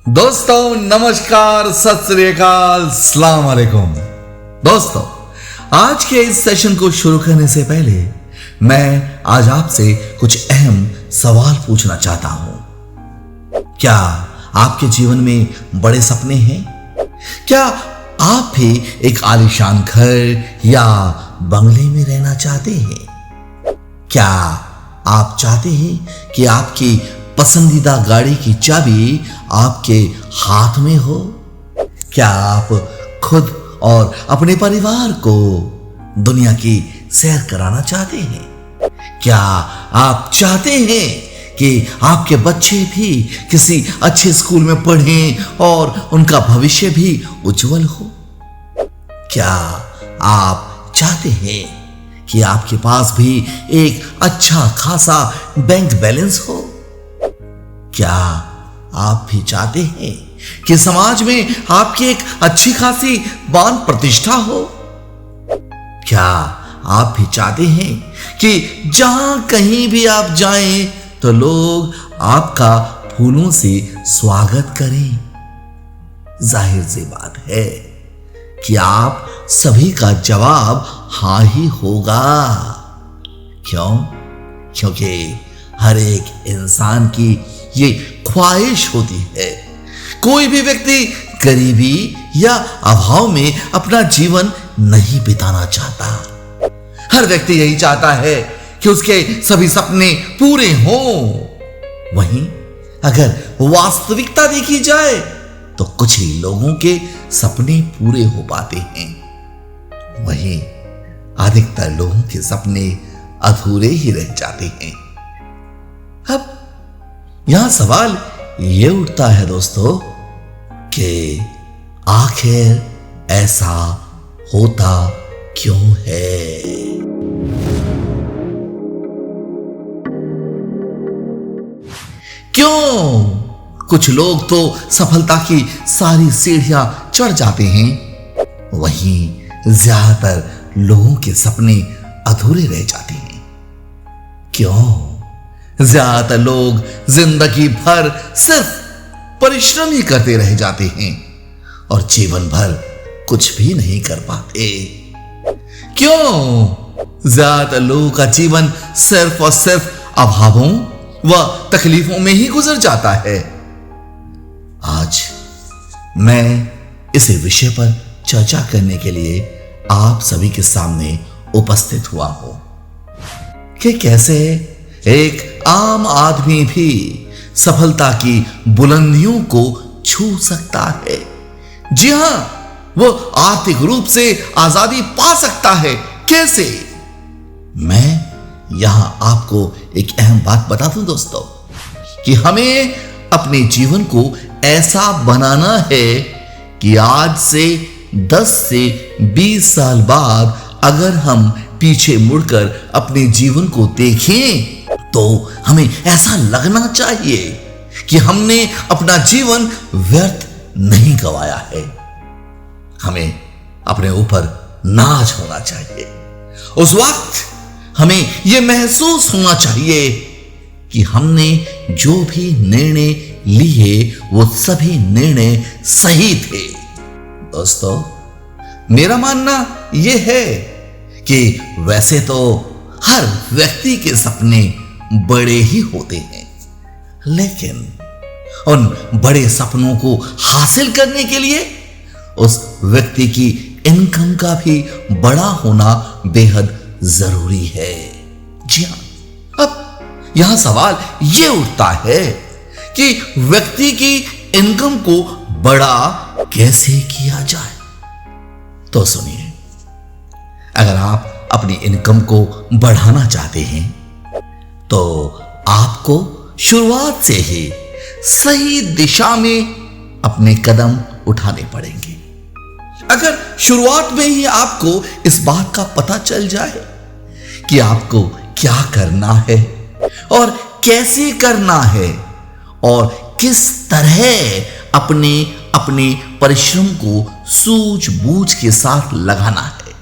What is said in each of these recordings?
दोस्तों नमस्कार, सत श्री अकाल, अस्सलाम वालेकुम। दोस्तों आज के इस सेशन को शुरू करने से पहले मैं आज आपसे कुछ अहम सवाल पूछना चाहता हूं। क्या आपके जीवन में बड़े सपने हैं? क्या आप भी एक आलीशान घर या बंगले में रहना चाहते हैं? क्या आप चाहते हैं कि आपकी पसंदीदा गाड़ी की चाबी आपके हाथ में हो? क्या आप खुद और अपने परिवार को दुनिया की सैर कराना चाहते हैं? क्या आप चाहते हैं कि आपके बच्चे भी किसी अच्छे स्कूल में पढ़ें और उनका भविष्य भी उज्जवल हो? क्या आप चाहते हैं कि आपके पास भी एक अच्छा खासा बैंक बैलेंस हो? क्या आप भी चाहते हैं कि समाज में आपकी एक अच्छी खासी मान प्रतिष्ठा हो? क्या आप भी चाहते हैं कि जहां कहीं भी आप जाएं तो लोग आपका फूलों से स्वागत करें? जाहिर सी बात है कि आप सभी का जवाब हां ही होगा। क्यों? क्योंकि हर एक इंसान की ये ख्वाहिश होती है। कोई भी व्यक्ति गरीबी या अभाव में अपना जीवन नहीं बिताना चाहता। हर व्यक्ति यही चाहता है कि उसके सभी सपने पूरे हों। वहीं अगर वास्तविकता देखी जाए तो कुछ ही लोगों के सपने पूरे हो पाते हैं। वहीं अधिकतर लोगों के सपने अधूरे ही रह जाते हैं। अब यहां सवाल यह उठता है दोस्तों कि आखिर ऐसा होता क्यों है? क्यों कुछ लोग तो सफलता की सारी सीढ़ियां चढ़ जाते हैं, वहीं ज्यादातर लोगों के सपने अधूरे रह जाते हैं? क्यों ज्यादातर लोग जिंदगी भर सिर्फ परिश्रम ही करते रह जाते हैं और जीवन भर कुछ भी नहीं कर पाते? क्यों ज्यादातर लोगों का जीवन सिर्फ और सिर्फ अभावों व तकलीफों में ही गुजर जाता है? आज मैं इसी विषय पर चर्चा करने के लिए आप सभी के सामने उपस्थित हुआ हूं कि कैसे एक आम आदमी भी सफलता की बुलंदियों को छू सकता है। जी हां, वो आर्थिक रूप से आजादी पा सकता है। कैसे? मैं यहां आपको एक अहम बात बता दूं दोस्तों कि हमें अपने जीवन को ऐसा बनाना है कि आज से 10 से 20 साल बाद अगर हम पीछे मुड़कर अपने जीवन को देखें तो हमें ऐसा लगना चाहिए कि हमने अपना जीवन व्यर्थ नहीं गवाया है। हमें अपने ऊपर नाज होना चाहिए। उस वक्त हमें यह महसूस होना चाहिए कि हमने जो भी निर्णय लिए वो सभी निर्णय सही थे। दोस्तों मेरा मानना यह है कि वैसे तो हर व्यक्ति के सपने बड़े ही होते हैं, लेकिन उन बड़े सपनों को हासिल करने के लिए उस व्यक्ति की इनकम का भी बड़ा होना बेहद जरूरी है। जी हां, अब यहां सवाल यह उठता है कि व्यक्ति की इनकम को बड़ा कैसे किया जाए? तो सुनिए, अगर आप अपनी इनकम को बढ़ाना चाहते हैं तो आपको शुरुआत से ही सही दिशा में अपने कदम उठाने पड़ेंगे। अगर शुरुआत में ही आपको इस बात का पता चल जाए कि आपको क्या करना है और कैसे करना है और किस तरह अपने परिश्रम को सूझबूझ के साथ लगाना है,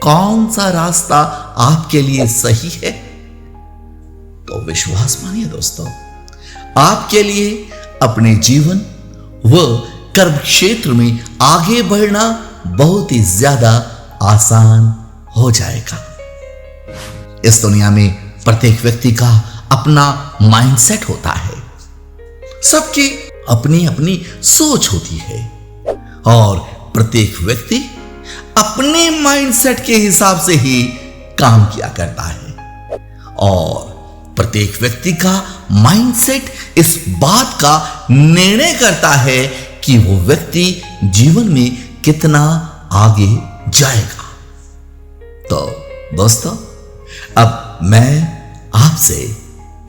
कौन सा रास्ता आपके लिए सही है, तो विश्वास मानिए दोस्तों, आपके लिए अपने जीवन व कर्म क्षेत्र में आगे बढ़ना बहुत ही ज्यादा आसान हो जाएगा। इस दुनिया में प्रत्येक व्यक्ति का अपना माइंडसेट होता है, सबकी अपनी अपनी सोच होती है और प्रत्येक व्यक्ति अपने माइंडसेट के हिसाब से ही काम किया करता है और प्रत्येक व्यक्ति का माइंडसेट इस बात का निर्णय करता है कि वो व्यक्ति जीवन में कितना आगे जाएगा। तो दोस्तों, अब मैं आपसे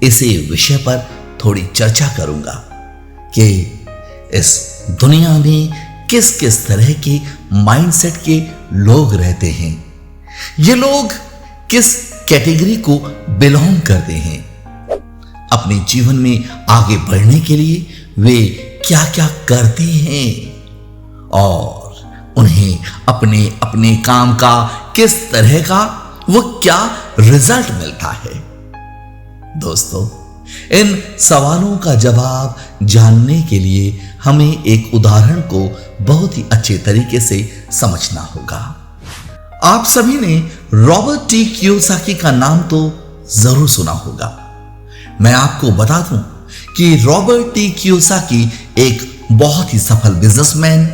इसी विषय पर थोड़ी चर्चा करूंगा कि इस दुनिया में किस किस तरह के माइंडसेट के लोग रहते हैं, ये लोग किस कैटेगरी को बिलोंग करते हैं, अपने जीवन में आगे बढ़ने के लिए वे क्या क्या करते हैं और उन्हें अपने अपने काम का किस तरह का वो क्या रिजल्ट मिलता है। दोस्तों, इन सवालों का जवाब जानने के लिए हमें एक उदाहरण को बहुत ही अच्छे तरीके से समझना होगा। आप सभी ने रॉबर्ट टी कियोसाकी का नाम तो जरूर सुना होगा। मैं आपको बता दूं कि रॉबर्ट टी कियोसाकी एक बहुत ही सफल बिजनेसमैन,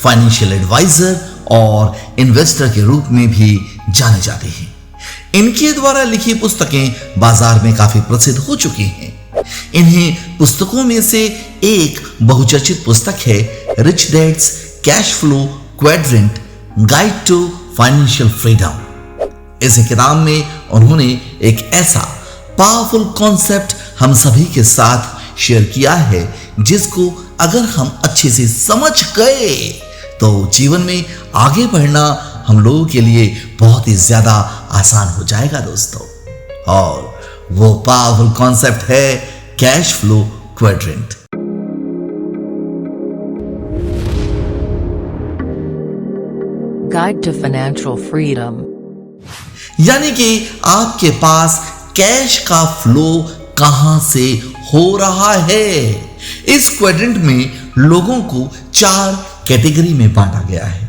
फाइनेंशियल एडवाइजर और इन्वेस्टर के रूप में भी जाने जाते हैं। इनके द्वारा लिखी पुस्तकें बाजार में काफी प्रसिद्ध हो चुकी हैं। इन्हीं पुस्तकों में से एक बहुचर्चित पुस्तक है rich dad's cash flow quadrant guide to financial freedom. इस किताब में उन्होंने एक ऐसा पावरफुल कॉन्सेप्ट हम सभी के साथ शेयर किया है जिसको अगर हम अच्छे से समझ गए तो जीवन में आगे बढ़ना हम लोगों के लिए बहुत ही ज्यादा आसान हो जाएगा दोस्तों। और वो पावरफुल कॉन्सेप्ट है cash flow quadrant. Guide to financial freedom, यानी कि आपके पास कैश का फ्लो कहां से हो रहा है। इस क्वाड्रेंट में लोगों को 4 कैटेगरी में बांटा गया है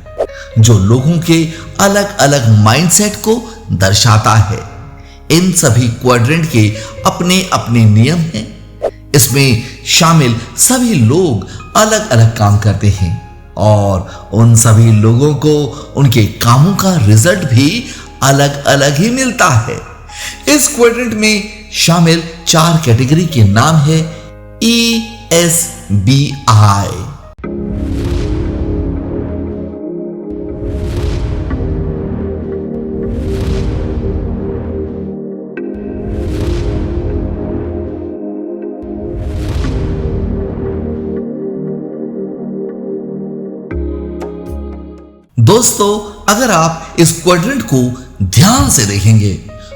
जो लोगों के अलग अलग माइंडसेट को दर्शाता है। इन सभी क्वाड्रेंट के अपने अपने नियम हैं। इसमें शामिल सभी लोग अलग अलग काम करते हैं और उन सभी लोगों को उनके कामों का रिजल्ट भी अलग अलग ही मिलता है। इस क्वाड्रेंट में शामिल 4 कैटेगरी के नाम है ESBI। दोस्तों, अगर आप इस क्वाड्रेंट को ध्यान से देखेंगे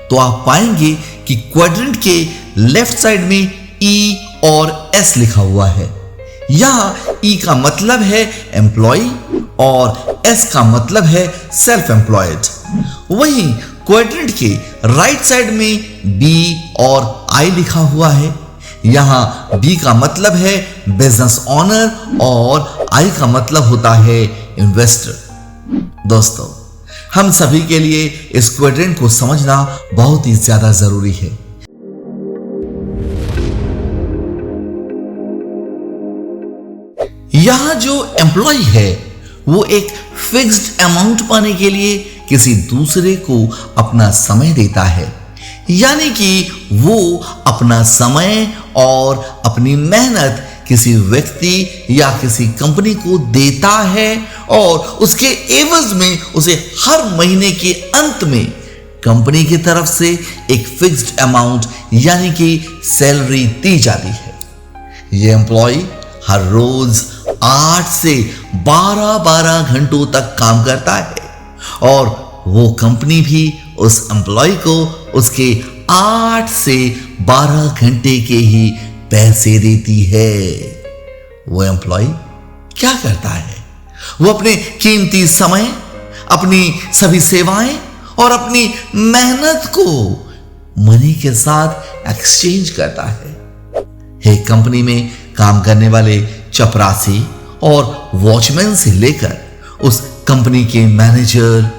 तो आप पाएंगे कि क्वाड्रेंट के लेफ्ट साइड में E और S लिखा हुआ है। यहां E का मतलब है एम्प्लॉय और S का मतलब है सेल्फ एम्प्लॉयड। वहीं क्वाड्रेंट के राइट साइड में B और I लिखा हुआ है। यहां B का मतलब है बिजनेस ओनर और I का मतलब होता है इन्वेस्टर। दोस्तों, हम सभी के लिए इस क्वाड्रेंट को समझना बहुत ही ज्यादा जरूरी है। यहां जो एम्प्लॉय है वो एक फिक्स्ड अमाउंट पाने के लिए किसी दूसरे को अपना समय देता है, यानी कि वो अपना समय और अपनी मेहनत किसी व्यक्ति या किसी कंपनी को देता है और उसके एवज में उसे हर महीने के अंत में कंपनी की तरफ से एक फिक्स्ड अमाउंट यानी कि सैलरी दी जाती है। ये एम्प्लॉय हर रोज 8 से 12 घंटों तक काम करता है और वो कंपनी भी उस एम्प्लॉय को उसके 8 से 12 घंटे के ही पैसे देती है। वो एम्प्लॉय क्या करता है? वो अपने कीमती समय, अपनी सभी सेवाएं और अपनी मेहनत को मनी के साथ एक्सचेंज करता है। एक कंपनी में काम करने वाले चपरासी और वॉचमैन से लेकर उस कंपनी के मैनेजर,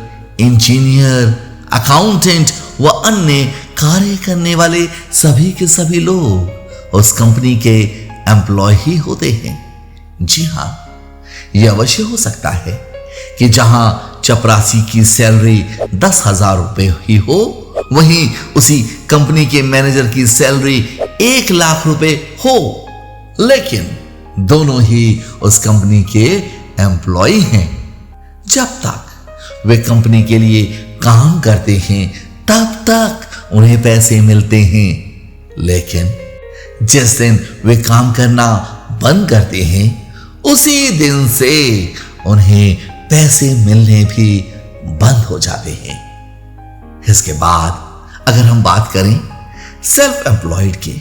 इंजीनियर, अकाउंटेंट व अन्य कार्य करने वाले सभी के सभी लोग उस कंपनी के एम्प्लॉय ही होते हैं। जी हां, यह अवश्य हो सकता है कि जहां चपरासी की सैलरी 10,000 रुपए ही हो, वहीं उसी कंपनी के मैनेजर की सैलरी 1 लाख रुपए हो, लेकिन दोनों ही उस कंपनी के एम्प्लॉय हैं। जब तक वे कंपनी के लिए काम करते हैं तब तक उन्हें पैसे मिलते हैं, लेकिन जिस दिन वे काम करना बंद करते हैं उसी दिन से उन्हें पैसे मिलने भी बंद हो जाते हैं। इसके बाद अगर हम बात करें सेल्फ एम्प्लॉयड की,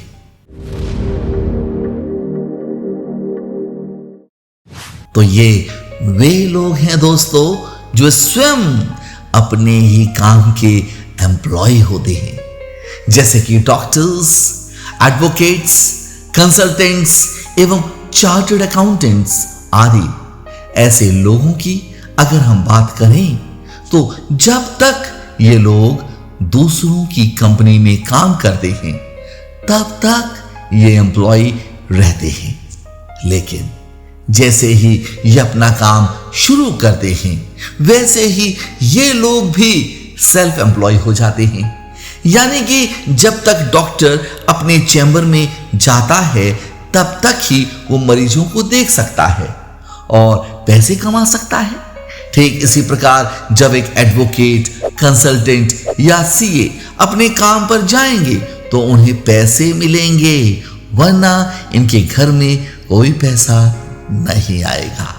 तो ये वे लोग हैं दोस्तों जो स्वयं अपने ही काम के एम्प्लॉय होते हैं, जैसे कि डॉक्टर्स, एडवोकेट्स, कंसल्टेंट्स एवं चार्टर्ड अकाउंटेंट्स आदि। ऐसे लोगों की अगर हम बात करें तो जब तक ये लोग दूसरों की कंपनी में काम करते हैं तब तक ये एम्प्लॉय रहते हैं, लेकिन जैसे ही ये अपना काम शुरू करते हैं वैसे ही ये लोग भी सेल्फ एम्प्लॉय हो जाते हैं। यानी कि जब तक डॉक्टर अपने चैम्बर में जाता है तब तक ही वो मरीजों को देख सकता है और पैसे कमा सकता है। ठीक इसी प्रकार जब एक एडवोकेट, कंसल्टेंट या सीए अपने काम पर जाएंगे तो उन्हें पैसे मिलेंगे, वरना इनके घर में कोई पैसा नहीं आएगा।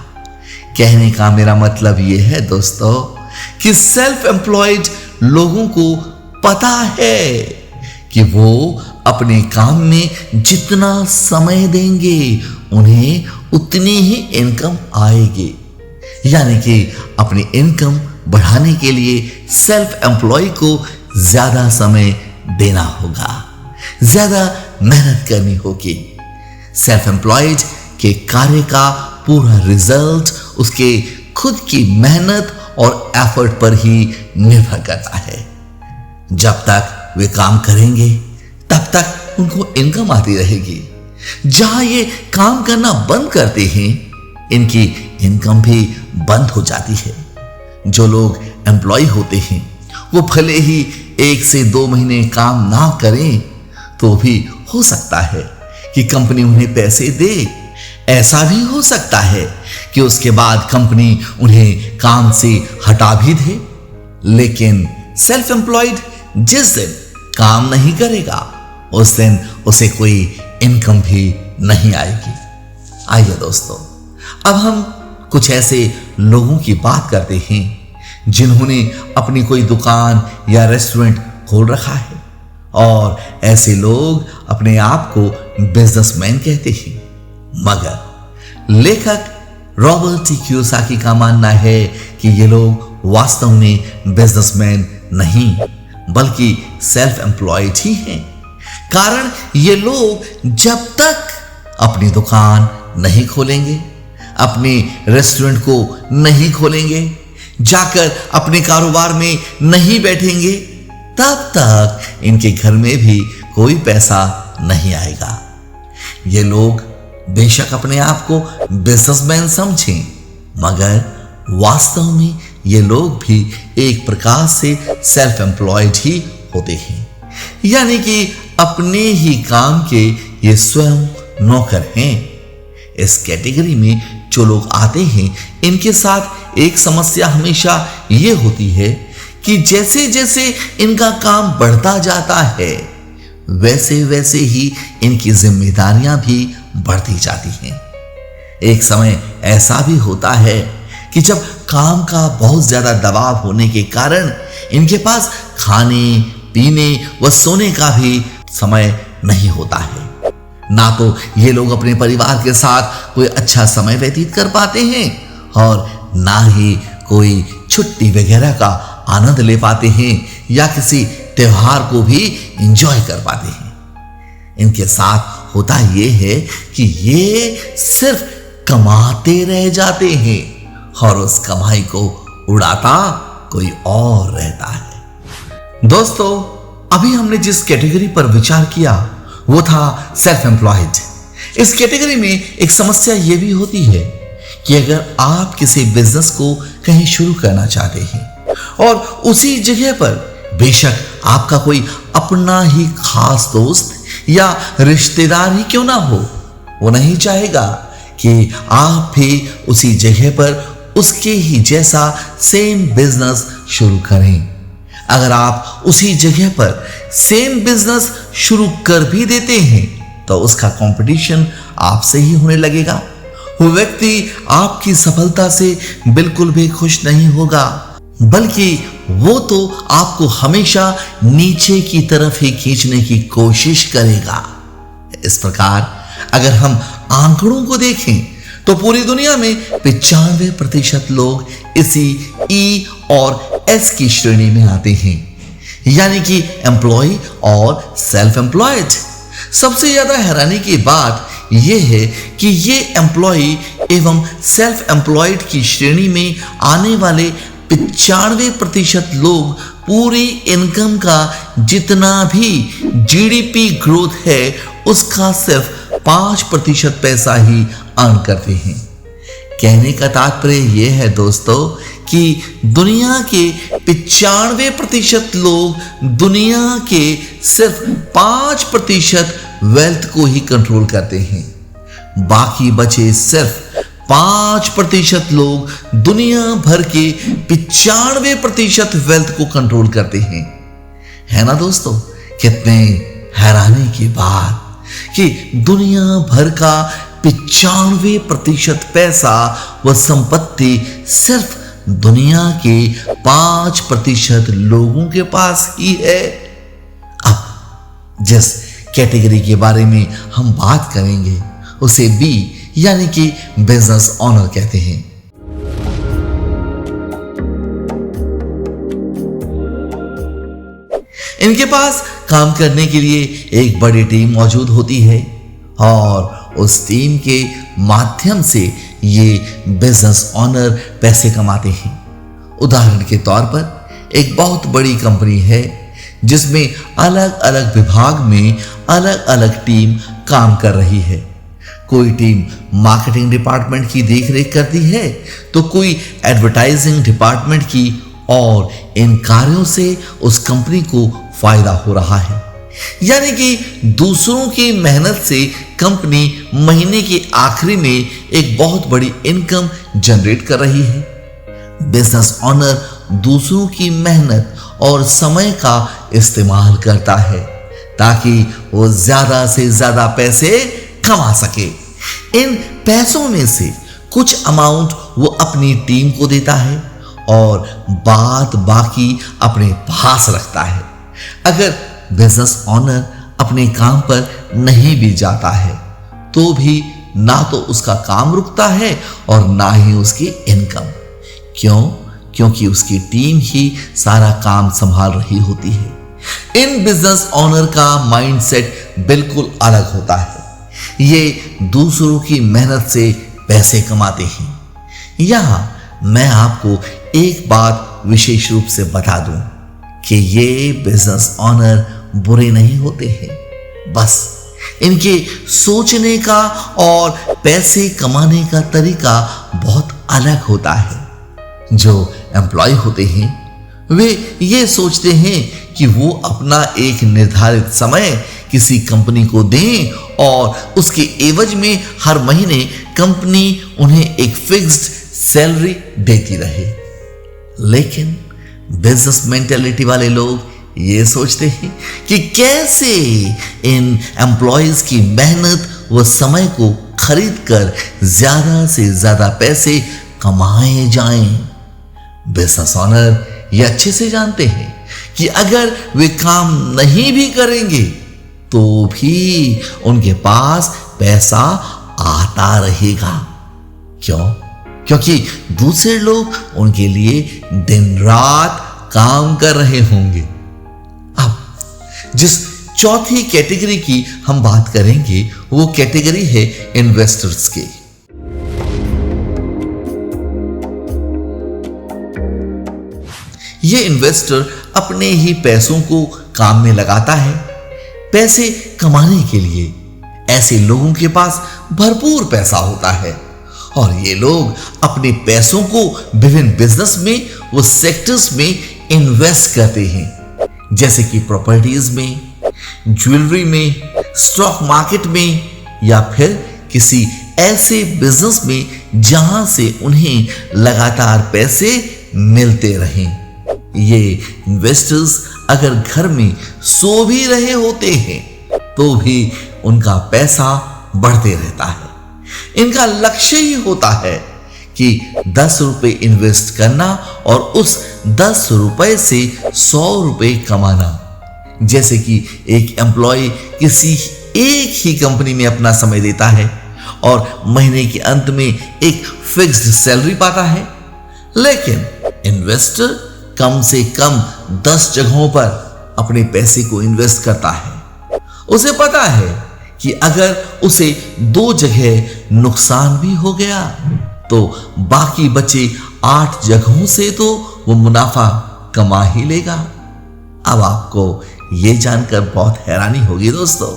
कहने का मेरा मतलब यह है दोस्तों कि सेल्फ एम्प्लॉयड लोगों को पता है कि वो अपने काम में जितना समय देंगे उन्हें उतनी ही इनकम आएगी। यानी कि अपनी इनकम बढ़ाने के लिए सेल्फ एम्प्लॉय को ज्यादा समय देना होगा, ज्यादा मेहनत करनी होगी। सेल्फ एम्प्लॉयड के कार्य का पूरा रिजल्ट उसके खुद की मेहनत और एफर्ट पर ही निर्भर करता है। जब तक वे काम करेंगे तब तक उनको इनकम आती रहेगी। जहां ये काम करना बंद करते हैं इनकी इनकम भी बंद हो जाती है। जो लोग एम्प्लॉय होते हैं वो भले ही 1 से 2 महीने काम ना करें तो भी हो सकता है कि कंपनी उन्हें पैसे दे। ऐसा भी हो सकता है कि उसके बाद कंपनी उन्हें काम से हटा भी दे। लेकिन सेल्फ एम्प्लॉयड जिस दिन काम नहीं करेगा उस दिन उसे कोई इनकम भी नहीं आएगी। आइए दोस्तों, अब हम कुछ ऐसे लोगों की बात करते हैं जिन्होंने अपनी कोई दुकान या रेस्टोरेंट खोल रखा है और ऐसे लोग अपने आप को बिजनेसमैन कहते हैं। मगर लेखक रॉबर्ट टी कियोसाकी का मानना है कि ये लोग वास्तव में बिजनेसमैन नहीं बल्कि सेल्फ एम्प्लॉयड ही हैं। कारण ये लोग जब तक अपनी दुकान नहीं खोलेंगे, अपने रेस्टोरेंट को नहीं खोलेंगे, जाकर अपने कारोबार में नहीं बैठेंगे, तब तक इनके घर में भी कोई पैसा नहीं आएगा। ये लोग बेशक अपने आप को बिजनेसमैन समझें, मगर वास्तव में ये लोग भी एक प्रकार से सेल्फ एम्प्लॉयड ही होते हैं। यानी कि अपने ही काम के ये स्वयं नौकर हैं। इस कैटेगरी में जो लोग आते हैं इनके साथ एक समस्या हमेशा ये होती है कि जैसे जैसे इनका काम बढ़ता जाता है वैसे वैसे ही इनकी जिम्मेदारियां भी बढ़ती जाती हैं। एक समय ऐसा भी होता है कि जब काम का बहुत ज्यादा दबाव होने के कारण इनके पास खाने, पीने व सोने का भी समय नहीं होता है। ना तो ये लोग अपने परिवार के साथ कोई अच्छा समय व्यतीत कर पाते हैं और ना ही कोई छुट्टी वगैरह का आनंद ले पाते हैं या किसी त्योहार को भी एंजॉय कर पाते हैं। इनके साथ होता ये है कि ये सिर्फ कमाते रह जाते हैं और उस कमाई को उड़ाता कोई और रहता है। दोस्तों, अभी हमने जिस कैटेगरी पर विचार किया वो था सेल्फ एम्प्लॉयड। इस कैटेगरी में एक समस्या यह भी होती है कि अगर आप किसी बिजनेस को कहीं शुरू करना चाहते हैं और उसी जगह पर बेशक आपका कोई अपना ही खास दोस्त या रिश्तेदार ही क्यों ना हो, वो नहीं चाहेगा कि आप भी उसी जगह पर उसके ही जैसा सेम बिजनेस शुरू करें। अगर आप उसी जगह पर सेम बिजनेस शुरू कर भी देते हैं तो उसका कंपटीशन आपसे ही होने लगेगा। वो व्यक्ति आपकी सफलता से बिल्कुल भी खुश नहीं होगा, बल्कि वो तो आपको हमेशा नीचे की तरफ ही खींचने की कोशिश करेगा। इस प्रकार अगर हम आंकड़ों को देखें तो पूरी दुनिया में 95% लोग इसी ई और एस की श्रेणी में आते हैं, यानी कि एम्प्लॉय और सेल्फ एम्प्लॉयड। सबसे ज्यादा हैरानी की बात यह है कि ये एम्प्लॉय एवं सेल्फ एम्प्लॉयड की श्रेणी में आने वाले 95% लोग पूरी इनकम का जितना भी जीडीपी ग्रोथ है उसका सिर्फ 5% पैसा ही अर्न करते हैं। कहने का तात्पर्य यह है दोस्तों कि दुनिया के 95% लोग दुनिया के सिर्फ 5% वेल्थ को ही कंट्रोल करते हैं। बाकी बचे सिर्फ 5% लोग दुनिया भर के 95% वेल्थ को कंट्रोल करते हैं। है ना दोस्तों, कितने हैरानी की बात कि दुनिया भर का 95% पैसा व संपत्ति सिर्फ दुनिया के 5% लोगों के पास ही है। अब जिस कैटेगरी के बारे में हम बात करेंगे उसे बी यानी कि बिजनेस ओनर कहते हैं। इनके पास काम करने के लिए एक बड़ी टीम मौजूद होती है और उस टीम के माध्यम से ये बिजनेस ओनर पैसे कमाते हैं। उदाहरण के तौर पर एक बहुत बड़ी कंपनी है जिसमें अलग अलग विभाग में अलग अलग टीम काम कर रही है। कोई टीम मार्केटिंग डिपार्टमेंट की देखरेख करती है तो कोई एडवर्टाइजिंग डिपार्टमेंट की, और इन कार्यों से उस कंपनी को फायदा हो रहा है। यानी कि दूसरों की मेहनत से कंपनी महीने के आखिरी में एक बहुत बड़ी इनकम जनरेट कर रही है। बिजनेस ओनर दूसरों की मेहनत और समय का इस्तेमाल करता है ताकि वो ज्यादा से ज्यादा पैसे कमा सके। इन पैसों में से कुछ अमाउंट वो अपनी टीम को देता है और बात बाकी अपने पास रखता है। अगर बिजनेस ओनर अपने काम पर नहीं भी जाता है तो भी ना तो उसका काम रुकता है और ना ही उसकी इनकम। क्यों? क्योंकि उसकी टीम ही सारा काम संभाल रही होती है। इन बिजनेस ओनर का माइंडसेट बिल्कुल अलग होता है। ये दूसरों की मेहनत से पैसे कमाते हैं। यहां मैं आपको एक बात विशेष रूप से बता दूं कि ये बिजनेस ओनर बुरे नहीं होते हैं, बस इनके सोचने का और पैसे कमाने का तरीका बहुत अलग होता है। जो एम्प्लॉय होते हैं वे ये सोचते हैं कि वो अपना एक निर्धारित समय किसी कंपनी को दें और उसके एवज में हर महीने कंपनी उन्हें एक फिक्स्ड सैलरी देती रहे। लेकिन बिजनेस मेंटालिटी वाले लोग ये सोचते हैं कि कैसे इन एम्प्लॉयज की मेहनत व समय को खरीद कर ज्यादा से ज्यादा पैसे कमाए जाएं। बिजनेस ओनर ये अच्छे से जानते हैं कि अगर वे काम नहीं भी करेंगे तो भी उनके पास पैसा आता रहेगा। क्यों? क्योंकि दूसरे लोग उनके लिए दिन रात काम कर रहे होंगे। अब जिस चौथी कैटेगरी की हम बात करेंगे, वो कैटेगरी है इन्वेस्टर्स की। ये इन्वेस्टर अपने ही पैसों को काम में लगाता है पैसे कमाने के लिए। ऐसे लोगों के पास भरपूर पैसा होता है और ये लोग अपने पैसों को विभिन्न बिजनेस में, वो सेक्टर्स में इन्वेस्ट करते हैं, जैसे कि प्रॉपर्टीज में, ज्वेलरी में, स्टॉक मार्केट में, या फिर किसी ऐसे बिजनेस में जहां से उन्हें लगातार पैसे मिलते रहें। ये इन्वेस्टर्स अगर घर में सो भी रहे होते हैं तो भी उनका पैसा बढ़ते रहता है। इनका लक्ष्य ही होता है कि 10 रुपए इन्वेस्ट करना और उस 10 रुपए से 100 रुपए कमाना। जैसे कि एक एम्प्लॉय किसी एक ही कंपनी में अपना समय देता है और महीने के अंत में एक फिक्स्ड सैलरी पाता है, लेकिन इन्वेस्टर कम से कम 10 जगहों पर अपने पैसे को इन्वेस्ट करता है। उसे पता है कि अगर उसे 2 जगह नुकसान भी हो गया तो बाकी बचे 8 जगहों से तो वो मुनाफा कमा ही लेगा। अब आपको ये जानकर बहुत हैरानी होगी दोस्तों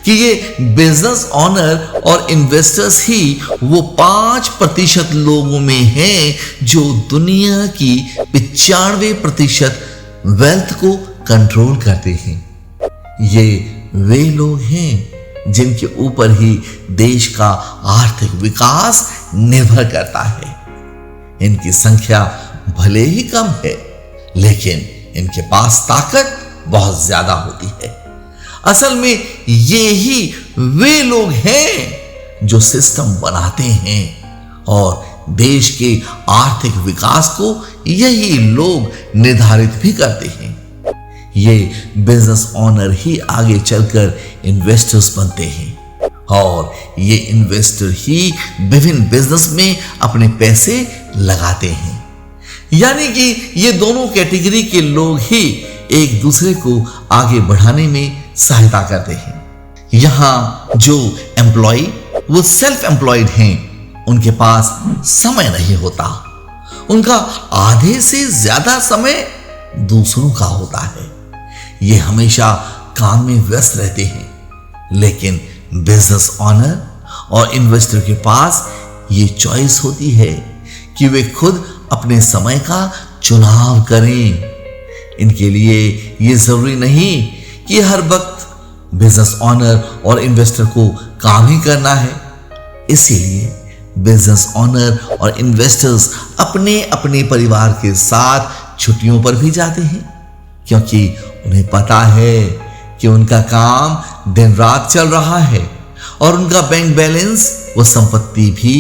कि ये बिजनेस ऑनर और इन्वेस्टर्स ही वो 5% लोगों में हैं जो दुनिया की 95% वेल्थ को कंट्रोल करते हैं। ये वे लोग हैं जिनके ऊपर ही देश का आर्थिक विकास निर्भर करता है। इनकी संख्या भले ही कम है, लेकिन इनके पास ताकत बहुत ज्यादा होती है। असल में ये ही वे लोग हैं जो सिस्टम बनाते हैं और देश के आर्थिक विकास को यही लोग निर्धारित भी करते हैं। ये बिजनेस ऑनर ही आगे चलकर इन्वेस्टर्स बनते हैं और ये इन्वेस्टर ही विभिन्न बिजनेस में अपने पैसे लगाते हैं। यानी कि ये दोनों कैटेगरी के लोग ही एक दूसरे को आगे बढ़ाने में सहायता करते हैं। यहां जो एम्प्लॉय वो सेल्फ एम्प्लॉयड हैं, उनके पास समय नहीं होता। उनका आधे से ज्यादा समय दूसरों का होता है। ये हमेशा काम में व्यस्त रहते हैं। लेकिन बिजनेस ऑनर और इन्वेस्टर के पास ये चॉइस होती है कि वे खुद अपने समय का चुनाव करें। इनके लिए ये जरूरी नहीं कि हर वक्त बिजनेस ऑनर और इन्वेस्टर को काम ही करना है। इसीलिए बिजनेस ऑनर और इन्वेस्टर्स अपने अपने परिवार के साथ छुट्टियों पर भी जाते हैं, क्योंकि उन्हें पता है कि उनका काम दिन रात चल रहा है और उनका बैंक बैलेंस, वो संपत्ति भी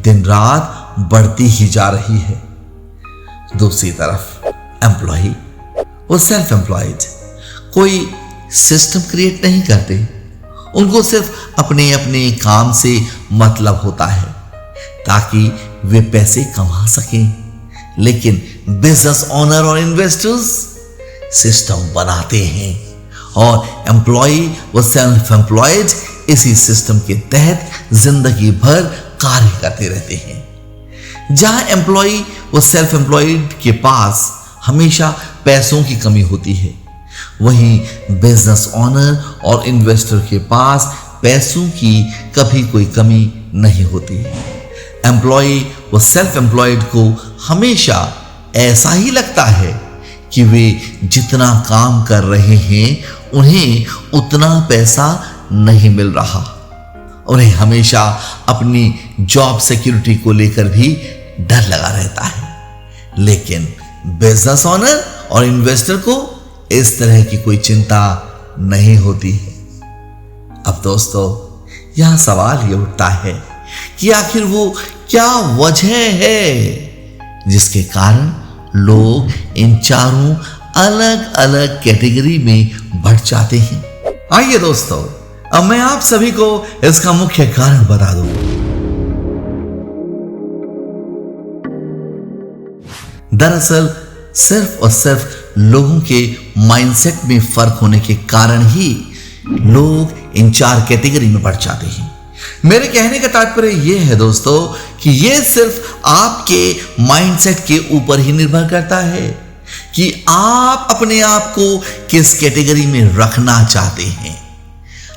दिन रात बढ़ती ही जा रही है। दूसरी तरफ एम्प्लॉय, वो सेल्फ एम्प्लॉयड, कोई सिस्टम क्रिएट नहीं करते। उनको सिर्फ अपने अपने काम से मतलब होता है ताकि वे पैसे कमा सकें। लेकिन बिजनेस ऑनर और इन्वेस्टर्स सिस्टम बनाते हैं और एम्प्लॉय व सेल्फ एम्प्लॉयड इसी सिस्टम के तहत जिंदगी भर कार्य करते रहते हैं। जहां एम्प्लॉय व सेल्फ एम्प्लॉयड के पास हमेशा पैसों की कमी होती है, वहीं बिजनेस ऑनर और इन्वेस्टर के पास पैसों की कभी कोई कमी नहीं होती। एम्प्लॉय व सेल्फ एम्प्लॉयड को हमेशा ऐसा ही लगता है कि वे जितना काम कर रहे हैं उन्हें उतना पैसा नहीं मिल रहा। उन्हें हमेशा अपनी जॉब सिक्योरिटी को लेकर भी डर लगा रहता है। लेकिन बिजनेस ऑनर और इन्वेस्टर को इस तरह की कोई चिंता नहीं होती है। अब दोस्तों, यहां सवाल ये उठता है कि आखिर वो क्या वजह है जिसके कारण लोग इन चारों अलग अलग कैटेगरी में बढ़ जाते हैं। आइए दोस्तों, अब मैं आप सभी को इसका मुख्य कारण बता दूं। दरअसल सिर्फ और सिर्फ लोगों के माइंडसेट में फर्क होने के कारण ही लोग इन 4 कैटेगरी में बढ़ जाते हैं। मेरे कहने का तात्पर्य यह है दोस्तों कि यह सिर्फ आपके माइंडसेट के ऊपर ही निर्भर करता है कि आप अपने आप को किस कैटेगरी में रखना चाहते हैं।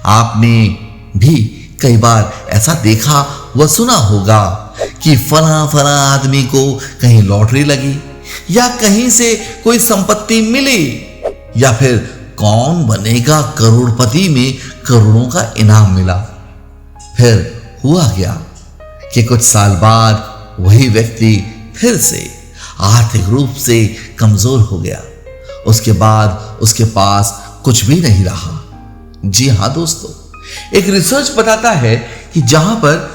आपने भी कई बार ऐसा देखा व सुना होगा कि फला आदमी को कहीं लॉटरी लगी या कहीं से कोई संपत्ति मिली या फिर कौन बनेगा करोड़पति में करोड़ों का इनाम मिला। फिर हुआ क्या कि कुछ साल बाद वही व्यक्ति फिर से आर्थिक रूप से कमजोर हो गया। उसके बाद उसके पास कुछ भी नहीं रहा। जी हां दोस्तों, एक रिसर्च बताता है कि जहां पर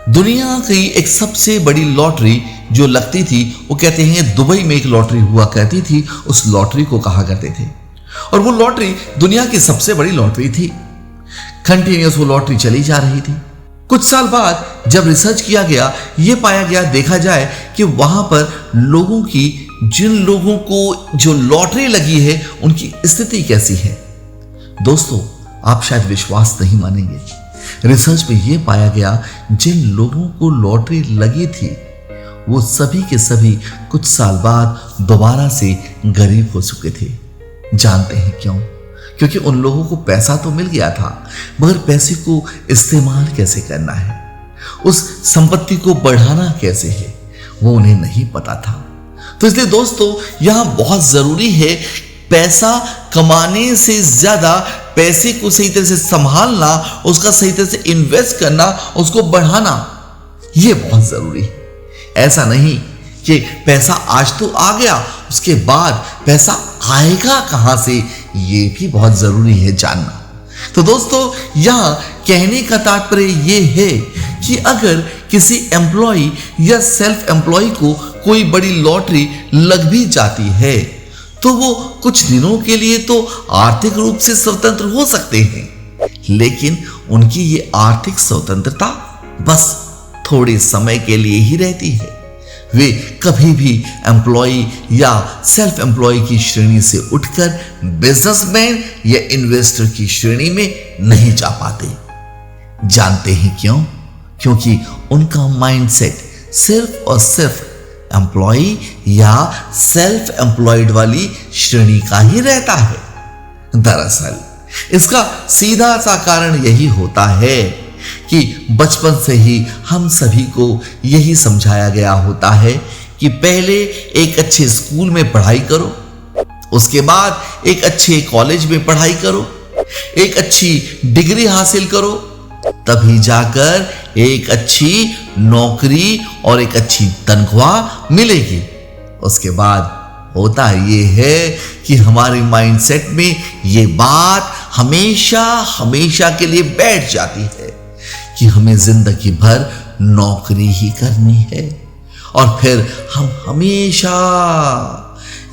दुनिया की एक सबसे बड़ी लॉटरी जो लगती थी, वो कहते हैं दुबई में एक लॉटरी हुआ करती थी, उस लॉटरी को कहा करते थे। और वो लॉटरी दुनिया की सबसे बड़ी लॉटरी थी। कंटिन्यूअस वो लॉटरी चली जा रही थी। कुछ साल बाद जब रिसर्च किया गया, ये पाया गया, देखा जाए कि वहां पर लोगों की, जिन लोगों को जो लॉटरी लगी है, उनकी स्थिति कैसी है। दोस्तों, आप शायद विश्वास नहीं मानेंगे, रिसर्च में यह पाया गया जिन लोगों को लॉटरी लगी थी वो सभी के सभी कुछ साल बाद दोबारा से गरीब हो चुके थे। जानते हैं क्यों? क्योंकि उन लोगों को पैसा तो मिल गया था, मगर पैसे को इस्तेमाल कैसे करना है, उस संपत्ति को बढ़ाना कैसे है, वो उन्हें नहीं पता था। तो इसलिए दोस्तों, यहां बहुत जरूरी है पैसा कमाने से ज्यादा पैसे को सही तरह से संभालना, उसका सही तरह से इन्वेस्ट करना, उसको बढ़ाना, यह बहुत जरूरी है। ऐसा नहीं कि पैसा आज तो आ गया, उसके बाद पैसा आएगा कहां से, यह भी बहुत जरूरी है जानना। तो दोस्तों, यहां कहने का तात्पर्य यह है कि अगर किसी एम्प्लॉय या सेल्फ एम्प्लॉय को कोई बड़ी लॉटरी लग भी जाती है तो वो कुछ दिनों के लिए तो आर्थिक रूप से स्वतंत्र हो सकते हैं, लेकिन उनकी ये आर्थिक स्वतंत्रता बस थोड़े समय के लिए ही रहती है। वे कभी भी एम्प्लॉय या सेल्फ एम्प्लॉय की श्रेणी से उठकर बिजनेसमैन या इन्वेस्टर की श्रेणी में नहीं जा पाते। जानते हैं क्यों? क्योंकि उनका माइंडसेट सिर्फ और सिर्फ एम्प्लॉय या सेल्फ एम्प्लॉयड वाली श्रेणी का ही रहता है। दरअसल इसका सीधा सा कारण यही होता है कि बचपन से ही हम सभी को यही समझाया गया होता है कि पहले एक अच्छे स्कूल में पढ़ाई करो, उसके बाद एक अच्छे कॉलेज में पढ़ाई करो, एक अच्छी डिग्री हासिल करो, तभी जाकर एक अच्छी नौकरी और एक अच्छी तनख्वाह मिलेगी। उसके बाद होता यह है कि हमारे माइंडसेट में ये बात हमेशा हमेशा के लिए बैठ जाती है कि हमें जिंदगी भर नौकरी ही करनी है, और फिर हम हमेशा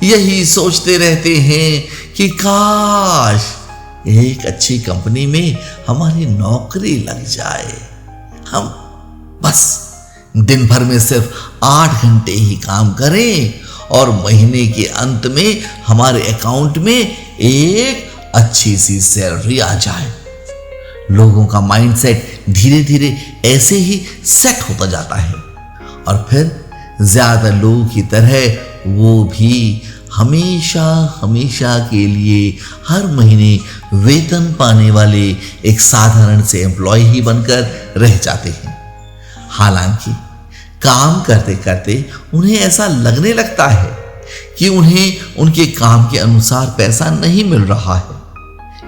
यही सोचते रहते हैं कि काश एक अच्छी कंपनी में हमारी नौकरी लग जाए, हम बस दिन भर में सिर्फ 8 घंटे ही काम करें और महीने के अंत में हमारे अकाउंट में एक अच्छी सी सैलरी आ जाए। लोगों का माइंडसेट धीरे धीरे ऐसे ही सेट होता जाता है, और फिर ज्यादा लोगों की तरह वो भी हमेशा हमेशा के लिए हर महीने वेतन पाने वाले एक साधारण से एम्प्लॉय ही बनकर रह जाते हैं। हालांकि काम करते करते उन्हें ऐसा लगने लगता है कि उन्हें उनके काम के अनुसार पैसा नहीं मिल रहा है।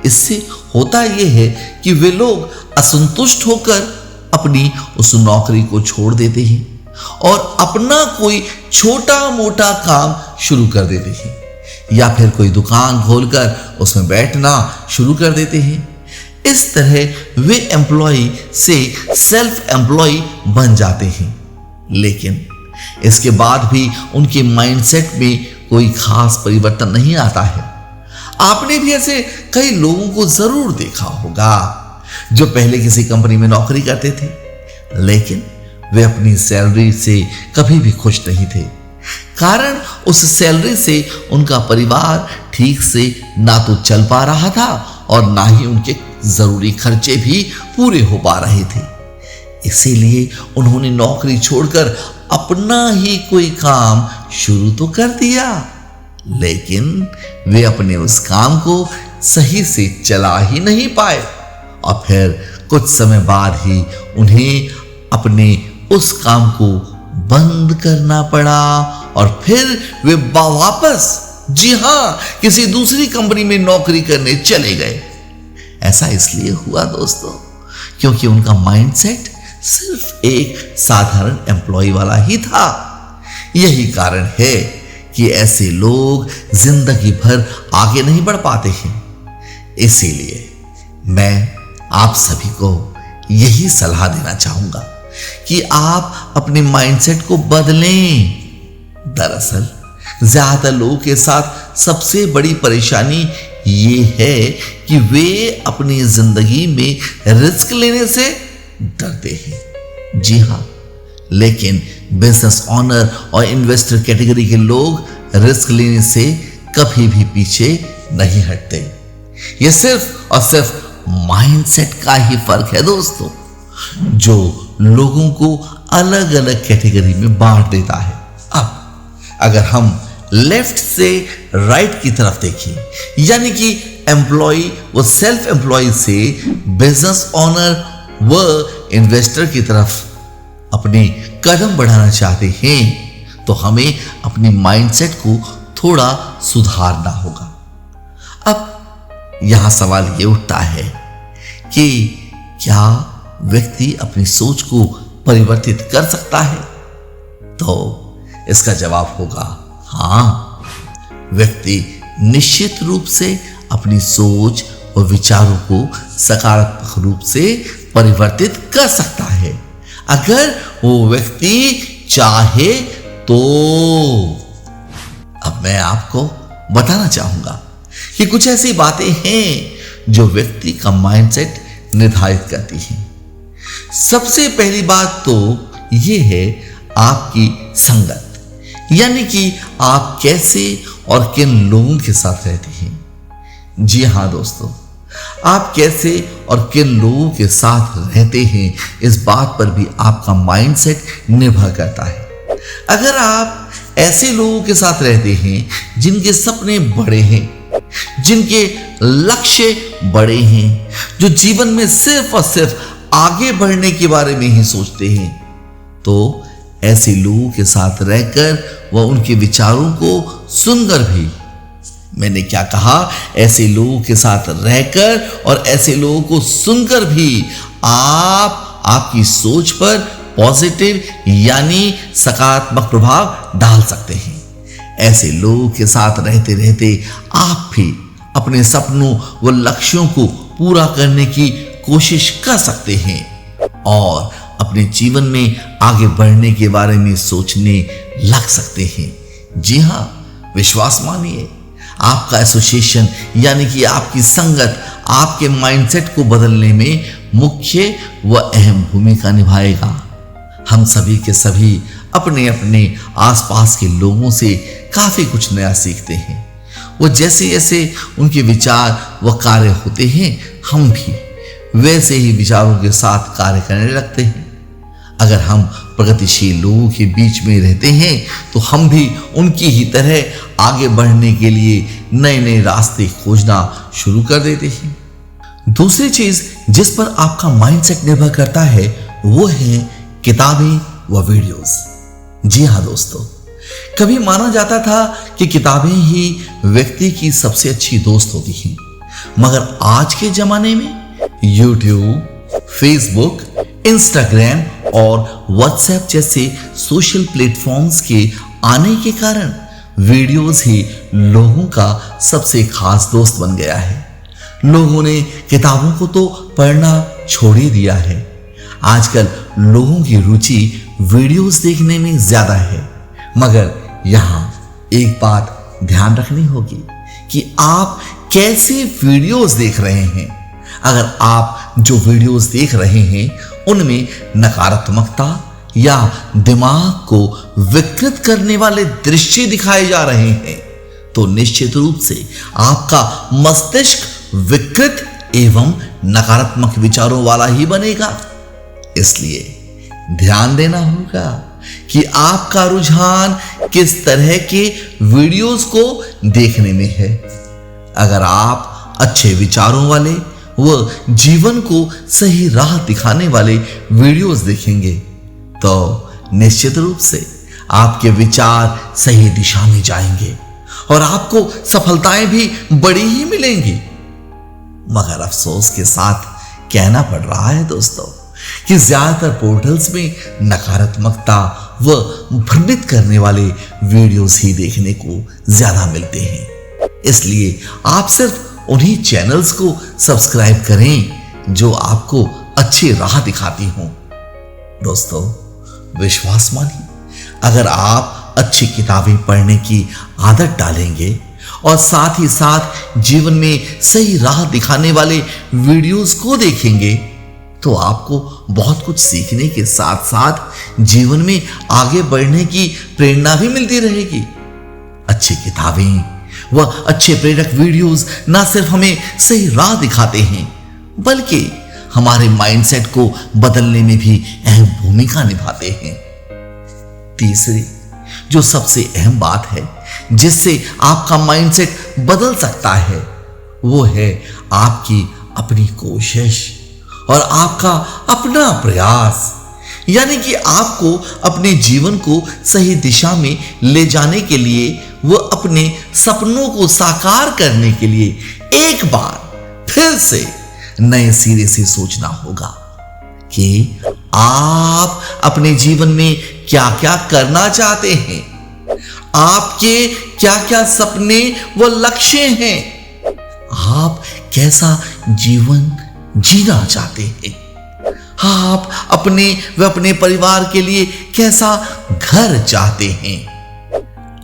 इससे होता यह है कि वे लोग असंतुष्ट होकर अपनी उस नौकरी को छोड़ देते हैं और अपना कोई छोटा मोटा काम शुरू कर देते हैं, या फिर कोई दुकान खोलकर उसमें बैठना शुरू कर देते हैं। इस तरह वे एम्प्लॉय से सेल्फ एम्प्लॉय बन जाते हैं, लेकिन इसके बाद भी उनके माइंडसेट में कोई खास परिवर्तन नहीं आता है। आपने भी ऐसे कई लोगों को जरूर देखा होगा जो पहले किसी कंपनी में नौकरी करते थे, लेकिन वे अपनी सैलरी से कभी भी खुश नहीं थे। कारण उस सैलरी से उनका परिवार ठीक से ना तो चल पा रहा था और ना ही उनके जरूरी खर्चे भी पूरे हो पा रहे थे। इसीलिए उन्होंने नौकरी छोड़कर अपना ही कोई काम शुरू तो कर दिया, लेकिन वे अपने उस काम को सही से चला ही नहीं पाए और फिर कुछ समय बाद ही उन्हें अपने उस काम को बंद करना पड़ा और फिर वे वापस, जी हां, किसी दूसरी कंपनी में नौकरी करने चले गए। ऐसा इसलिए हुआ दोस्तों क्योंकि उनका माइंडसेट सिर्फ एक साधारण एम्प्लॉय वाला ही था। यही कारण है कि ऐसे लोग जिंदगी भर आगे नहीं बढ़ पाते हैं। इसीलिए मैं आप सभी को यही सलाह देना चाहूंगा कि आप अपने माइंडसेट को बदलें। दरअसल ज्यादातर लोगों के साथ सबसे बड़ी परेशानी ये है कि वे अपनी जिंदगी में रिस्क लेने से डरते हैं। जी हां, लेकिन बिजनेस ओनर और इन्वेस्टर कैटेगरी के लोग रिस्क लेने से कभी भी पीछे नहीं हटते। यह सिर्फ और सिर्फ माइंडसेट का ही फर्क है दोस्तों, जो लोगों को अलग अलग कैटेगरी में बांट देता है। अब अगर हम लेफ्ट से राइट की तरफ देखें, यानी कि एम्प्लॉय व सेल्फ एम्प्लॉय से बिजनेस ओनर व इन्वेस्टर की तरफ अपने कदम बढ़ाना चाहते हैं तो हमें अपनी माइंडसेट को थोड़ा सुधारना होगा। अब यहां सवाल यह उठता है कि क्या व्यक्ति अपनी सोच को परिवर्तित कर सकता है? तो इसका जवाब होगा हां, व्यक्ति निश्चित रूप से अपनी सोच और विचारों को सकारात्मक रूप से परिवर्तित कर सकता है, अगर वो व्यक्ति चाहे तो। अब मैं आपको बताना चाहूंगा कि कुछ ऐसी बातें हैं जो व्यक्ति का माइंडसेट निर्धारित करती हैं। सबसे पहली बात तो यह है आपकी संगत, यानी कि आप कैसे और किन लोगों के साथ रहते हैं। जी हां दोस्तों, आप कैसे और किन लोगों के साथ रहते हैं, इस बात पर भी आपका माइंडसेट निर्भर करता है। अगर आप ऐसे लोगों के साथ रहते हैं जिनके सपने बड़े हैं, जिनके लक्ष्य बड़े हैं, जो जीवन में सिर्फ और सिर्फ आगे बढ़ने के बारे में ही सोचते हैं, तो ऐसे लोगों के साथ रहकर वह उनके विचारों को सुनकर भी, मैंने क्या कहा, ऐसे लोगों के साथ रहकर और ऐसे लोगों को सुनकर भी आप आपकी सोच पर पॉजिटिव यानी सकारात्मक प्रभाव डाल सकते हैं। ऐसे लोगों के साथ रहते रहते आप भी अपने सपनों व लक्ष्यों को पूरा करने की कोशिश कर सकते हैं और अपने जीवन में आगे बढ़ने के बारे में सोचने लग सकते हैं। जी हां, विश्वास मानिए, आपका एसोसिएशन यानी कि आपकी संगत आपके माइंडसेट को बदलने में मुख्य व अहम भूमिका निभाएगा। हम सभी के सभी अपने अपने आसपास के लोगों से काफी कुछ नया सीखते हैं। वो जैसे जैसे उनके विचार व कार्य होते हैं, हम भी वैसे ही विचारों के साथ कार्य करने लगते हैं। अगर हम प्रगतिशील लोगों के बीच में रहते हैं तो हम भी उनकी ही तरह आगे बढ़ने के लिए नए नए रास्ते खोजना शुरू कर देते हैं। दूसरी चीज जिस पर आपका माइंडसेट निर्भर करता है वो है किताबें व वीडियोस। जी हाँ दोस्तों, कभी माना जाता था कि किताबें ही व्यक्ति की सबसे अच्छी दोस्त होती हैं, मगर आज के जमाने में YouTube, Facebook, Instagram और WhatsApp जैसे सोशल प्लेटफॉर्म्स के आने के कारण वीडियोस ही लोगों का सबसे खास दोस्त बन गया है। लोगों ने किताबों को तो पढ़ना छोड़ ही दिया है। आजकल लोगों की रुचि वीडियोस देखने में ज्यादा है, मगर यहां एक बात ध्यान रखनी होगी कि आप कैसे वीडियोस देख रहे हैं। अगर आप जो वीडियोस देख रहे हैं उनमें नकारात्मकता या दिमाग को विकृत करने वाले दृश्य दिखाए जा रहे हैं तो निश्चित रूप से आपका मस्तिष्क विकृत एवं नकारात्मक विचारों वाला ही बनेगा। इसलिए ध्यान देना होगा कि आपका रुझान किस तरह के वीडियोस को देखने में है। अगर आप अच्छे विचारों वाले व जीवन को सही राह दिखाने वाले वीडियोस देखेंगे तो निश्चित रूप से आपके विचार सही दिशा में जाएंगे और आपको सफलताएं भी बड़ी ही मिलेंगी। मगर अफसोस के साथ कहना पड़ रहा है दोस्तों कि ज्यादातर पोर्टल्स में नकारात्मकता व भ्रमित करने वाले वीडियोस ही देखने को ज्यादा मिलते हैं। इसलिए आप सिर्फ उन्हीं चैनल्स को सब्सक्राइब करें जो आपको अच्छी राह दिखाती हों। दोस्तों, विश्वास मानिए, अगर आप अच्छी किताबें पढ़ने की आदत डालेंगे और साथ ही साथ जीवन में सही राह दिखाने वाले वीडियोस को देखेंगे तो आपको बहुत कुछ सीखने के साथ साथ जीवन में आगे बढ़ने की प्रेरणा भी मिलती रहेगी। अच्छी किताबें व अच्छे प्रेरक वीडियोस ना सिर्फ हमें सही राह दिखाते हैं बल्कि हमारे माइंडसेट को बदलने में भी अहम भूमिका निभाते हैं। तीसरी जो सबसे अहम बात है जिससे आपका माइंडसेट बदल सकता है वो है आपकी अपनी कोशिश और आपका अपना प्रयास। यानी कि आपको अपने जीवन को सही दिशा में ले जाने के लिए वो अपने सपनों को साकार करने के लिए एक बार फिर से नए सिरे से सोचना होगा कि आप अपने जीवन में क्या क्या करना चाहते हैं, आपके क्या क्या सपने व लक्ष्य हैं, आप कैसा जीवन जीना चाहते हैं, आप अपने व अपने परिवार के लिए कैसा घर चाहते हैं,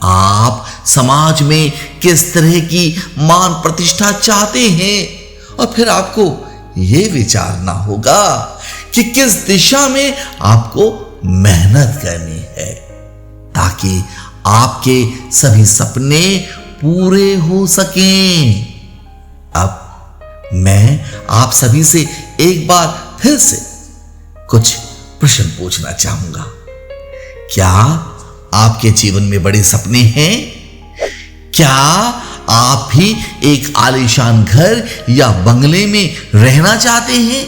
आप समाज में किस तरह की मान प्रतिष्ठा चाहते हैं। और फिर आपको यह विचारना होगा कि किस दिशा में आपको मेहनत करनी है ताकि आपके सभी सपने पूरे हो सकें। अब मैं आप सभी से एक बार फिर से कुछ प्रश्न पूछना चाहूंगा। क्या आपके जीवन में बड़े सपने हैं? क्या आप भी एक आलीशान घर या बंगले में रहना चाहते हैं?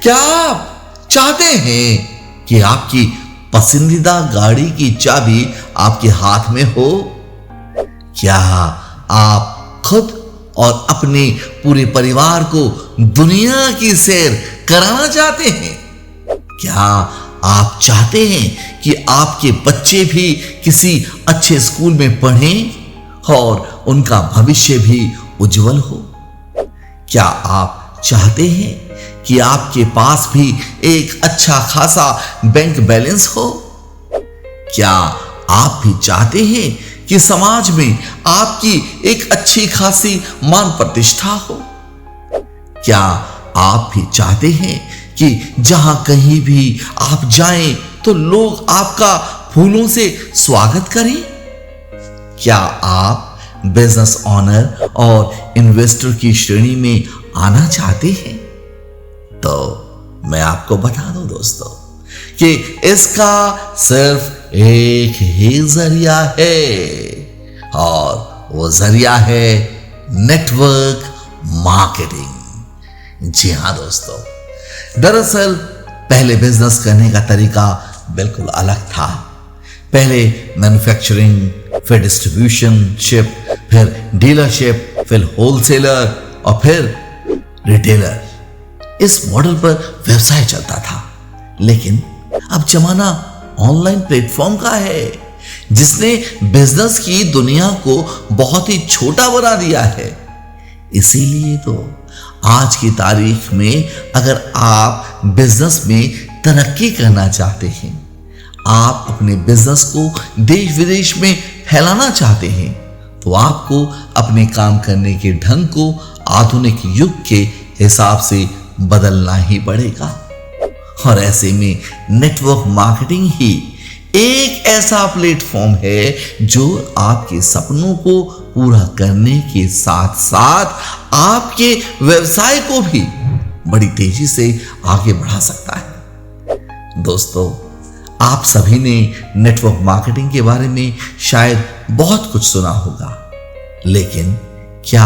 क्या आप चाहते हैं कि आपकी पसंदीदा गाड़ी की चाबी आपके हाथ में हो? क्या आप खुद और अपने पूरे परिवार को दुनिया की सैर कराना चाहते हैं? क्या आप चाहते हैं कि आपके बच्चे भी किसी अच्छे स्कूल में पढ़ें और उनका भविष्य भी उज्जवल हो? क्या आप चाहते हैं कि आपके पास भी एक अच्छा खासा बैंक बैलेंस हो? क्या आप भी चाहते हैं कि समाज में आपकी एक अच्छी खासी मान प्रतिष्ठा हो? क्या आप भी चाहते हैं कि जहां कहीं भी आप जाएं तो लोग आपका फूलों से स्वागत करें? क्या आप बिजनेस ऑनर और इन्वेस्टर की श्रेणी में आना चाहते हैं? तो मैं आपको बता दूं दोस्तों कि इसका सिर्फ एक ही जरिया है और वो जरिया है नेटवर्क मार्केटिंग। जी हां दोस्तों, दरअसल पहले बिजनेस करने का तरीका बिल्कुल अलग था। पहले मैन्युफैक्चरिंग, फिर डिस्ट्रीब्यूशनशिप, फिर डीलरशिप, फिर होलसेलर और फिर रिटेलर। इस मॉडल पर व्यवसाय चलता था। लेकिन अब जमाना ऑनलाइन प्लेटफॉर्म का है जिसने बिजनेस की दुनिया को बहुत ही छोटा बना दिया है। इसीलिए तो आज की तारीख में अगर आप बिजनेस में तरक्की करना चाहते हैं, आप अपने बिजनेस को देश विदेश में फैलाना चाहते हैं, तो आपको अपने काम करने के ढंग को आधुनिक युग के हिसाब से बदलना ही पड़ेगा। और ऐसे में नेटवर्क मार्केटिंग ही एक ऐसा प्लेटफॉर्म है जो आपके सपनों को पूरा करने के साथ साथ आपके व्यवसाय को भी बड़ी तेजी से आगे बढ़ा सकता है। दोस्तों, आप सभी ने नेटवर्क मार्केटिंग के बारे में शायद बहुत कुछ सुना होगा, लेकिन क्या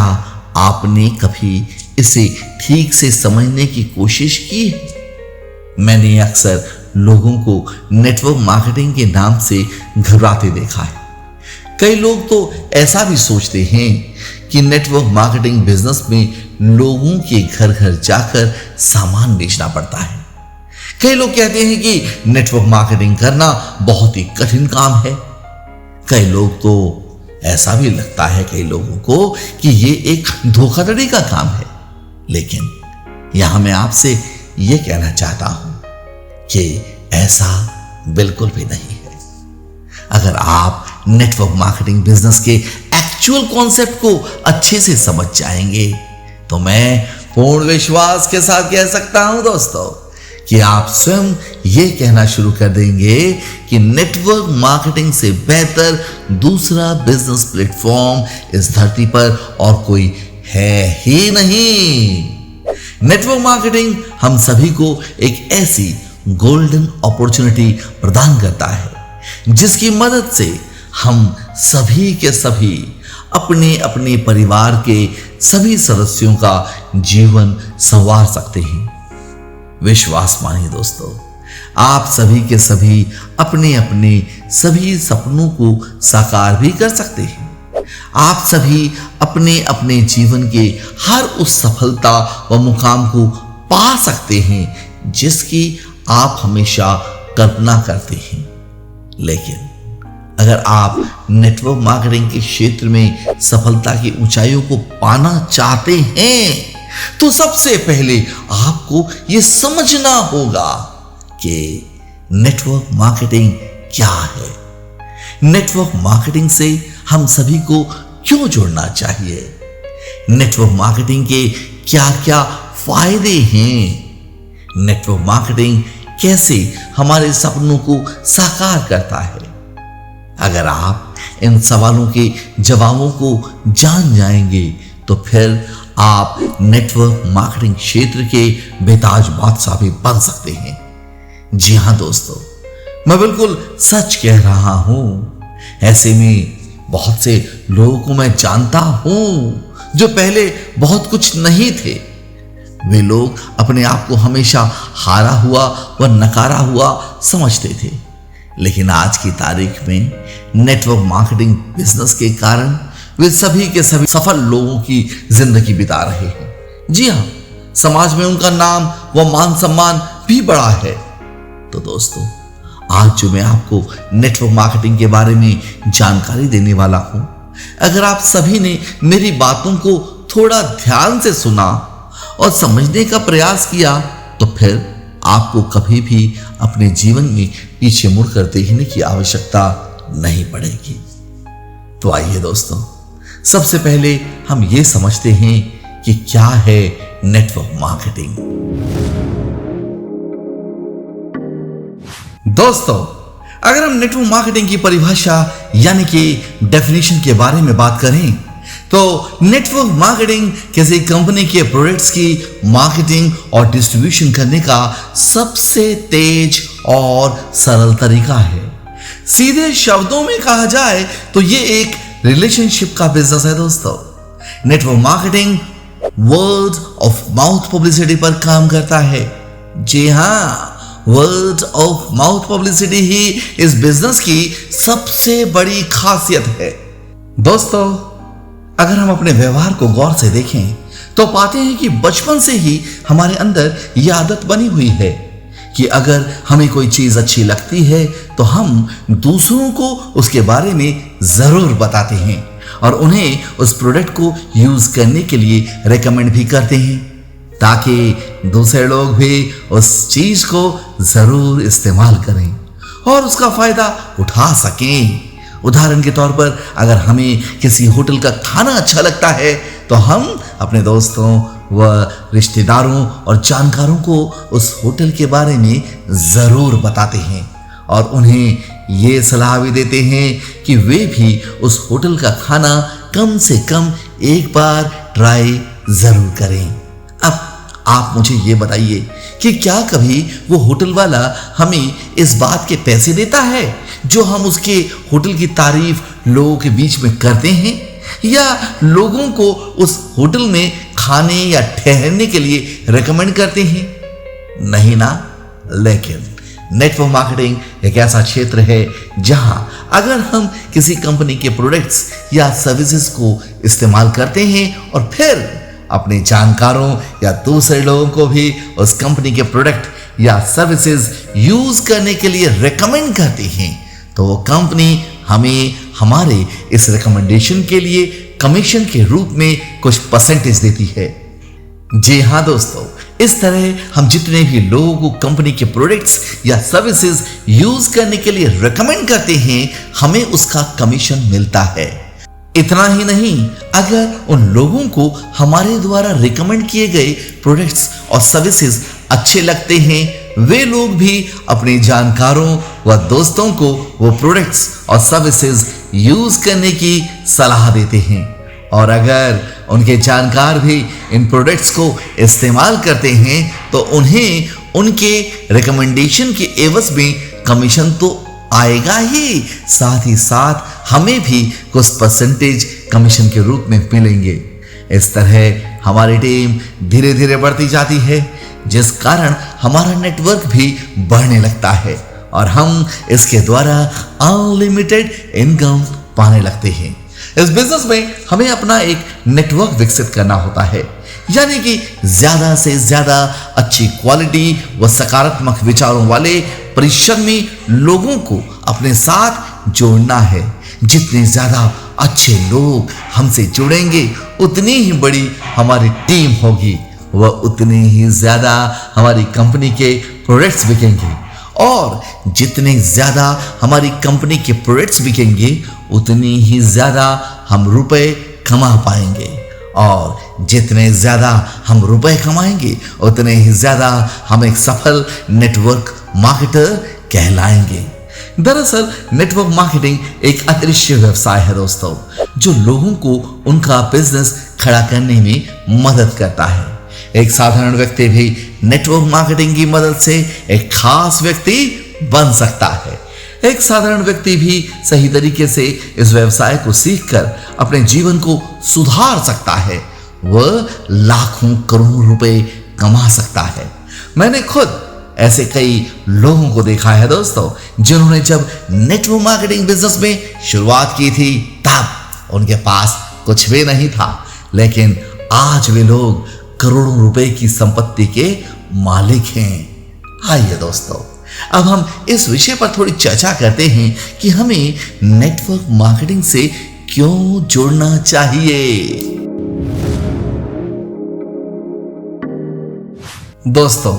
आपने कभी इसे ठीक से समझने की कोशिश की है? मैंने अक्सर लोगों को नेटवर्क मार्केटिंग के नाम से घबराते देखा है। कई लोग तो ऐसा भी सोचते हैं कि नेटवर्क मार्केटिंग बिजनेस में लोगों के घर घर जाकर सामान बेचना पड़ता है। कई लोग कहते हैं कि नेटवर्क मार्केटिंग करना बहुत ही कठिन काम है। कई लोग तो ऐसा भी लगता है कई लोगों को कि ये एक धोखाधड़ी का काम है। लेकिन यहां मैं आपसे ये कहना चाहता हूं कि ऐसा बिल्कुल भी नहीं है। अगर आप नेटवर्क मार्केटिंग बिजनेस के एक्चुअल कॉन्सेप्ट को अच्छे से समझ जाएंगे तो मैं पूर्ण विश्वास के साथ कह सकता हूं दोस्तों कि आप स्वयं ये कहना शुरू कर देंगे कि नेटवर्क मार्केटिंग से बेहतर दूसरा बिजनेस प्लेटफॉर्म इस धरती पर और कोई है ही नहीं। नेटवर्क मार्केटिंग हम सभी को एक ऐसी गोल्डन अपॉर्चुनिटी प्रदान करता है जिसकी मदद से हम सभी के सभी अपने अपने परिवार के सभी सदस्यों का जीवन संवार सकते हैं। विश्वास मानिए दोस्तों, आप सभी के सभी अपने अपने सभी सपनों को साकार भी कर सकते हैं। आप सभी अपने अपने जीवन के हर उस सफलता व मुकाम को पा सकते हैं जिसकी आप हमेशा कल्पना करते हैं। लेकिन अगर आप नेटवर्क मार्केटिंग के क्षेत्र में सफलता की ऊंचाइयों को पाना चाहते हैं तो सबसे पहले आपको यह समझना होगा कि नेटवर्क मार्केटिंग क्या है, नेटवर्क मार्केटिंग से हम सभी को क्यों जुड़ना चाहिए, नेटवर्क मार्केटिंग के क्या क्या फायदे हैं, नेटवर्क मार्केटिंग कैसे हमारे सपनों को साकार करता है। अगर आप इन सवालों के जवाबों को जान जाएंगे तो फिर आप नेटवर्क मार्केटिंग क्षेत्र के बेताज बादशाह भी बन सकते हैं। जी हां दोस्तों, मैं बिल्कुल सच कह रहा हूं। ऐसे में बहुत से लोगों को मैं जानता हूं जो पहले बहुत कुछ नहीं थे। वे लोग अपने आप को हमेशा हारा हुआ व नकारा हुआ समझते थे, लेकिन आज की तारीख में नेटवर्क मार्केटिंग बिजनेस के कारण वे सभी के सभी सफल लोगों की जिंदगी बिता रहे हैं। जी हां, समाज में उनका नाम व मान सम्मान भी बढ़ा है। तो दोस्तों, आज जो मैं आपको नेटवर्क मार्केटिंग के बारे में जानकारी देने वाला हूं, अगर आप सभी ने मेरी बातों को थोड़ा ध्यान से सुना और समझने का प्रयास किया तो फिर आपको कभी भी अपने जीवन में पीछे मुड़कर देखने की आवश्यकता नहीं पड़ेगी। तो आइए दोस्तों, सबसे पहले हम ये समझते हैं कि क्या है नेटवर्क मार्केटिंग। दोस्तों, अगर हम नेटवर्क मार्केटिंग की परिभाषा यानी कि डेफिनेशन के बारे में बात करें तो नेटवर्क मार्केटिंग किसी कंपनी के प्रोडक्ट्स की मार्केटिंग और डिस्ट्रीब्यूशन करने का सबसे तेज और सरल तरीका है। सीधे शब्दों में कहा जाए तो ये एक रिलेशनशिप का बिजनेस है दोस्तों। Network marketing word of mouth publicity पर काम करता है। जी हां, वर्ड ऑफ माउथ पब्लिसिटी ही इस बिजनेस की सबसे बड़ी खासियत है। दोस्तों, अगर हम अपने व्यवहार को गौर से देखें तो पाते हैं कि बचपन से ही हमारे अंदर यह आदत बनी हुई है कि अगर हमें कोई चीज अच्छी लगती है तो हम दूसरों को उसके बारे में जरूर बताते हैं और उन्हें उस प्रोडक्ट को यूज करने के लिए रेकमेंड भी करते हैं ताकि दूसरे लोग भी उस चीज को जरूर इस्तेमाल करें और उसका फायदा उठा सकें। उदाहरण के तौर पर अगर हमें किसी होटल का खाना अच्छा लगता है तो हम अपने दोस्तों व रिश्तेदारों और जानकारों को उस होटल के बारे में जरूर बताते हैं और उन्हें ये सलाह भी देते हैं कि वे भी उस होटल का खाना कम से कम एक बार ट्राई जरूर करें। अब आप मुझे ये बताइए कि क्या कभी वो होटल वाला हमें इस बात के पैसे देता है जो हम उसके होटल की तारीफ लोगों के बीच में करते हैं, या लोगों को उस होटल में खाने या ठहरने के लिए रेकमेंड करते हैं? नहीं ना। लेकिन नेटवर्क मार्केटिंग एक ऐसा क्षेत्र है जहां अगर हम किसी कंपनी के प्रोडक्ट्स या सर्विसेज को इस्तेमाल करते हैं और फिर अपने जानकारों या दूसरे लोगों को भी उस कंपनी के प्रोडक्ट या सर्विसेज यूज करने के लिए रेकमेंड करते हैं, तो वो कंपनी हमें हमारे इस रिकमेंडेशन के लिए कमीशन के रूप में कुछ परसेंटेज देती है। जी हाँ दोस्तों, इस तरह हम जितने भी लोगों को कंपनी के प्रोडक्ट्स या सर्विसेज यूज करने के लिए रेकमेंड करते हैं, हमें उसका कमीशन मिलता है। इतना ही नहीं, अगर उन लोगों को हमारे द्वारा रिकमेंड किए गए प्रोडक्ट्स और सर्विसेज अच्छे लगते हैं, वे लोग भी अपने जानकारों व दोस्तों को वो प्रोडक्ट्स और सर्विसेज यूज करने की सलाह देते हैं। और अगर उनके जानकार भी इन प्रोडक्ट्स को इस्तेमाल करते हैं तो उन्हें उनके रिकमेंडेशन के एवज में कमीशन तो आएगा ही, साथ ही साथ हमें भी कुछ परसेंटेज कमीशन के रूप में मिलेंगे। इस तरह हमारी टीम धीरे धीरे बढ़ती जाती है, जिस कारण हमारा नेटवर्क भी बढ़ने लगता है और हम इसके द्वारा अनलिमिटेड इनकम पाने लगते हैं। इस बिजनेस में हमें अपना एक नेटवर्क विकसित करना होता है, यानी कि ज्यादा से ज्यादा अच्छी क्वालिटी व सकारात्मक विचारों वाले परिश्रमी लोगों को अपने साथ जोड़ना है। जितने ज्यादा अच्छे लोग हमसे जुड़ेंगे उतनी ही बड़ी हमारी टीम होगी, वह उतने ही ज्यादा हमारी कंपनी के प्रोडक्ट्स बिकेंगे, और जितने ज्यादा हमारी कंपनी के प्रोडक्ट्स बिकेंगे उतनी ही ज्यादा हम रुपए कमा पाएंगे, और जितने ज्यादा हम रुपए कमाएंगे उतने ही ज्यादा हम एक सफल नेटवर्क मार्केटर कहलाएंगे। दरअसल नेटवर्क मार्केटिंग एक अदृश्य व्यवसाय है दोस्तों, जो लोगों को उनका बिजनेस खड़ा करने में मदद करता है। एक साधारण व्यक्ति भी नेटवर्क मार्केटिंग की मदद से एक खास व्यक्ति बन सकता है। एक साधारण व्यक्ति भी सही तरीके से इस व्यवसाय को सीखकर अपने जीवन को सुधार सकता है, वह लाखों करोड़ों रुपए कमा सकता है। मैंने खुद ऐसे कई लोगों को देखा है दोस्तों, जिन्होंने जब नेटवर्क मार्केटिंग बिजनेस में शुरुआत की थी तब उनके पास कुछ भी नहीं था, लेकिन आज वे लोग करोड़ों रुपए की संपत्ति के मालिक हैं। आइए दोस्तों, अब हम इस विषय पर थोड़ी चर्चा करते हैं कि हमें नेटवर्क मार्केटिंग से क्यों जुड़ना चाहिए। दोस्तों,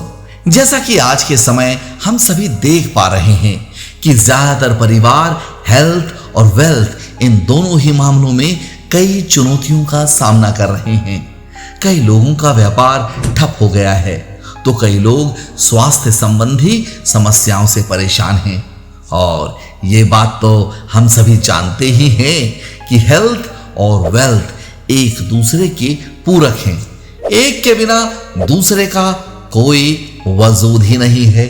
जैसा कि आज के समय हम सभी देख पा रहे हैं कि ज्यादातर परिवार हेल्थ और वेल्थ इन दोनों ही मामलों में कई चुनौतियों का सामना कर रहे हैं। कई लोगों का व्यापार ठप हो गया है, तो कई लोग स्वास्थ्य संबंधी समस्याओं से परेशान हैं। और ये बात तो हम सभी जानते ही हैं कि हेल्थ और वेल्थ एक दूसरे के पूरक हैं। एक के बिना दूसरे का कोई वजूद ही नहीं है।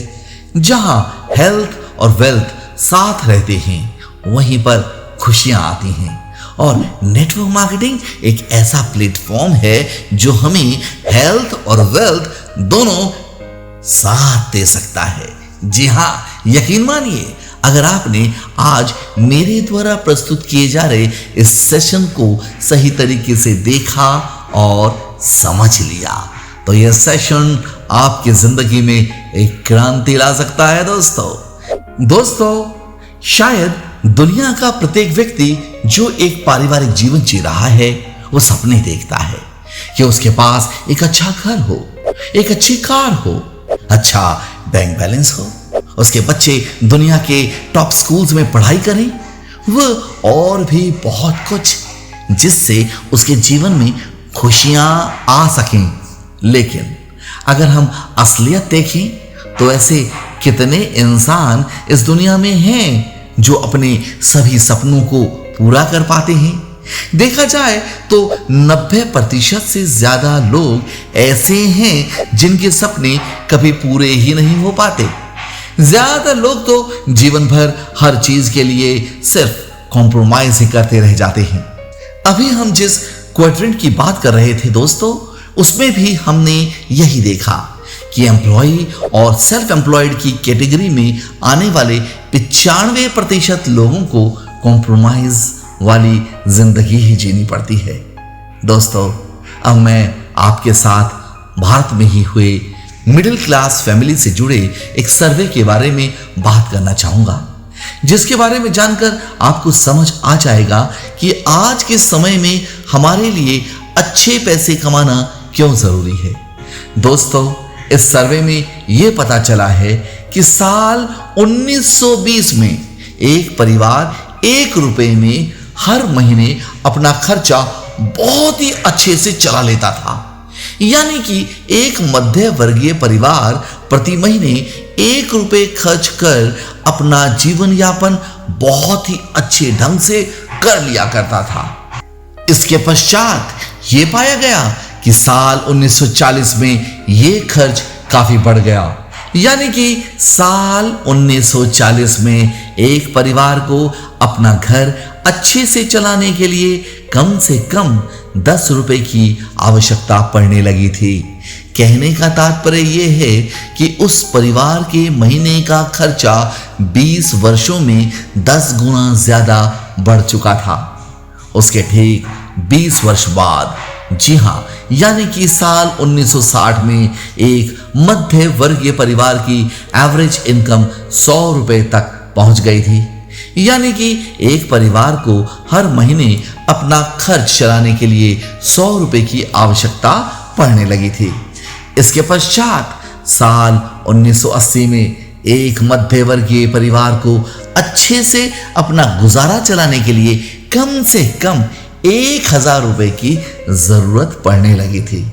जहां हेल्थ और वेल्थ साथ रहते हैं, वहीं पर खुशियां आती हैं। और नेटवर्क मार्केटिंग एक ऐसा प्लेटफॉर्म है जो हमें हेल्थ और वेल्थ दोनों साथ दे सकता है। जी हां, यकीन मानिए, अगर आपने आज मेरे द्वारा प्रस्तुत किए जा रहे इस सेशन को सही तरीके से देखा और समझ लिया, तो यह सेशन आपकी जिंदगी में एक क्रांति ला सकता है दोस्तों, शायद दुनिया का प्रत्येक व्यक्ति जो एक पारिवारिक जीवन जी रहा है, वो सपने देखता है कि उसके पास एक अच्छा घर हो, एक अच्छी कार हो, अच्छा बैंक बैलेंस हो, उसके बच्चे दुनिया के टॉप स्कूल्स में पढ़ाई करें, वह और भी बहुत कुछ, जिससे उसके जीवन में खुशियां आ सकें। लेकिन अगर हम असलियत देखें तो ऐसे कितने इंसान इस दुनिया में हैं जो अपने सभी सपनों को पूरा कर पाते हैं। देखा जाए तो 90% से ज्यादा लोग ऐसे हैं जिनके सपने कभी पूरे ही नहीं हो पाते। ज्यादातर लोग तो जीवन भर हर चीज के लिए सिर्फ कॉम्प्रोमाइज ही करते रह जाते हैं। अभी हम जिस क्वाड्रेंट की बात कर रहे थे दोस्तों, उसमें भी हमने यही देखा कि एम्प्लॉय और सेल्फ एम्प्लॉयड की कैटेगरी में आने वाले 95% लोगों को कॉम्प्रोमाइज वाली जिंदगी ही जीनी पड़ती है। दोस्तों, अब मैं आपके साथ भारत में ही हुए मिडिल क्लास फैमिली से जुड़े एक सर्वे के बारे में बात करना चाहूंगा, जिसके बारे में जानकर आपको समझ आ जाएगा कि आज के समय में हमारे लिए अच्छे पैसे कमाना क्यों जरूरी है। दोस्तों, इस सर्वे में यह पता चला है कि साल 1920 में एक परिवार 1 रुपए में हर महीने अपना खर्चा बहुत ही अच्छे से चला लेता था। यानी कि एक मध्य वर्गीय परिवार प्रति महीने 1 रुपए खर्च कर अपना जीवन यापन बहुत ही अच्छे ढंग से कर लिया करता था। इसके पश्चात यह पाया गया कि साल 1940 में यह खर्च काफी बढ़ गया। यानी कि साल 1940 में एक परिवार को अपना घर अच्छे से चलाने के लिए कम से कम 10 रुपए की आवश्यकता पड़ने लगी थी। कहने का तात्पर्य यह है कि उस परिवार के महीने का खर्चा 20 वर्षों में 10 गुना ज्यादा बढ़ चुका था। उसके ठीक 20 वर्ष बाद, जी हां, यानी कि साल 1960 में एक मध्य वर्गीय परिवार की एवरेज इनकम 100 रुपए तक पहुंच गई थी। यानी कि एक परिवार को हर महीने अपना खर्च चलाने के लिए 100 रुपए की आवश्यकता पड़ने लगी थी। इसके पश्चात साल 1980 में एक मध्य वर्गीय परिवार को अच्छे से अपना गुजारा चलाने के लिए कम से कम 1000 रुपए की जरूरत पड़ने लगी थी।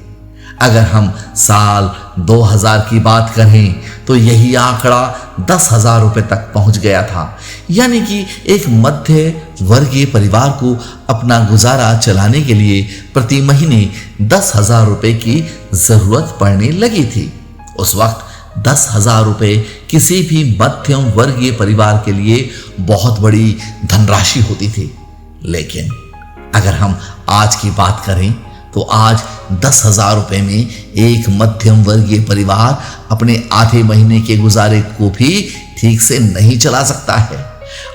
अगर हम साल 2000 की बात करें तो यही आंकड़ा 10,000 रुपए तक पहुंच गया था। यानी कि एक मध्य वर्गीय परिवार को अपना गुजारा चलाने के लिए प्रति महीने 10,000 रुपए की जरूरत पड़ने लगी थी। उस वक्त 10,000 रुपए किसी भी मध्यम वर्गीय परिवार के लिए बहुत बड़ी धनराशि होती थी। लेकिन अगर हम आज की बात करें तो आज 10,000 रुपए में एक मध्यम वर्गीय परिवार अपने आधे महीने के गुजारे को भी ठीक से नहीं चला सकता है।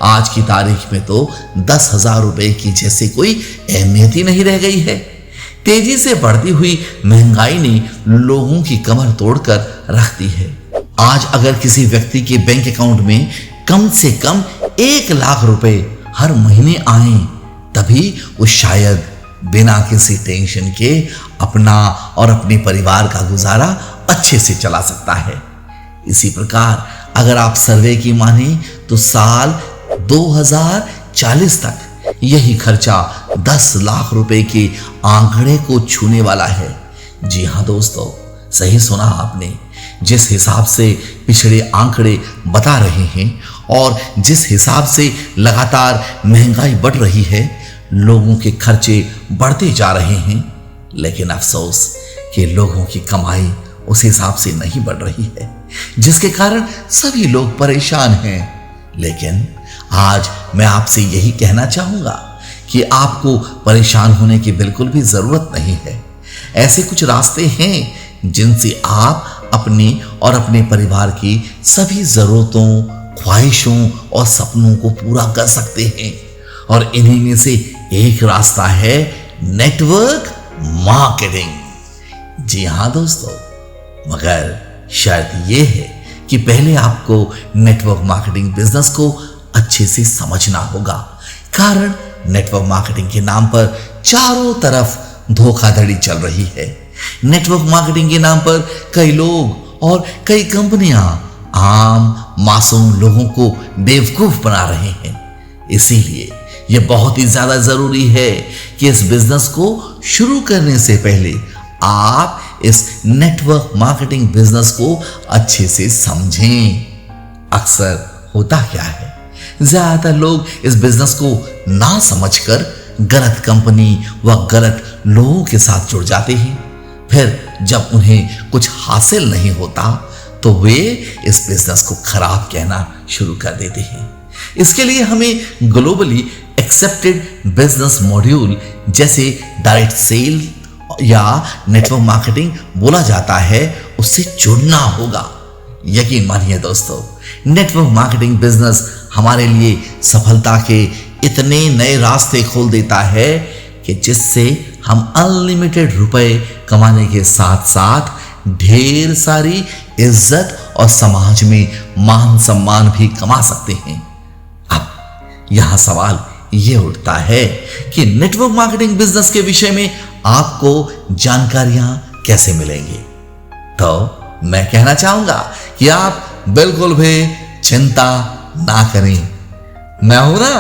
आज की तारीख में तो 10,000 रुपए की जैसे कोई अहमियत ही नहीं रह गई है। तेजी से बढ़ती हुई महंगाई ने लोगों की कमर तोड़कर रख दी है। आज अगर किसी व्यक्ति के बैंक अकाउंट में कम से कम 1 लाख रुपए हर महीने आए, तभी वो शायद बिना किसी टेंशन के अपना और अपने परिवार का गुजारा अच्छे से चला सकता है। इसी प्रकार अगर आप सर्वे की माने तो साल 2040 तक यही खर्चा 10 लाख रुपए के आंकड़े को छूने वाला है। जी हां दोस्तों, सही सुना आपने। जिस हिसाब से पिछड़े आंकड़े बता रहे हैं और जिस हिसाब से लगातार महंगाई बढ़ रही है, लोगों के खर्चे बढ़ते जा रहे हैं, लेकिन अफसोस कि लोगों की कमाई उस हिसाब से नहीं बढ़ रही है, जिसके कारण सभी लोग परेशान हैं। लेकिन आज मैं आपसे यही कहना चाहूंगा कि आपको परेशान होने की बिल्कुल भी जरूरत नहीं है। ऐसे कुछ रास्ते हैं जिनसे आप अपने और अपने परिवार की सभी जरूरतों, ख्वाहिशों और सपनों को पूरा कर सकते हैं। और इन्हीं में से एक रास्ता है नेटवर्क मार्केटिंग। जी हां दोस्तों, मगर शर्त यह है कि पहले आपको नेटवर्क मार्केटिंग बिजनेस को अच्छे से समझना होगा। कारण नेटवर्क मार्केटिंग के नाम पर चारों तरफ धोखाधड़ी चल रही है। नेटवर्क मार्केटिंग के नाम पर कई लोग और कई कंपनियां आम मासूम लोगों को बेवकूफ बना रहे हैं। इसीलिए यह बहुत ही ज्यादा जरूरी है कि इस बिजनेस को शुरू करने से पहले आप इस नेटवर्क मार्केटिंग बिजनेस को अच्छे से समझें। अक्सर होता क्या है, ज्यादातर लोग इस बिजनेस को ना समझकर गलत कंपनी व गलत लोगों के साथ जुड़ जाते हैं। फिर जब उन्हें कुछ हासिल नहीं होता तो वे इस बिजनेस को खराब कहना शुरू कर देते हैं। इसके लिए हमें ग्लोबली एक्सेप्टेड बिजनेस मॉड्यूल जैसे डायरेक्ट सेल या नेटवर्क मार्केटिंग बोला जाता है, उससे जुड़ना होगा। यकीन मानिए दोस्तों, नेटवर्क मार्केटिंग बिजनेस हमारे लिए सफलता के इतने नए रास्ते खोल देता है कि जिससे हम अनलिमिटेड रुपए कमाने के साथ साथ ढेर सारी इज्जत और समाज में मान सम्मान भी कमा सकते हैं। अब यहां सवाल यह उठता है कि नेटवर्क मार्केटिंग बिजनेस के विषय में आपको जानकारियां कैसे मिलेंगी। तो मैं कहना चाहूंगा कि आप बिल्कुल भी चिंता ना करें। मैं हूं ना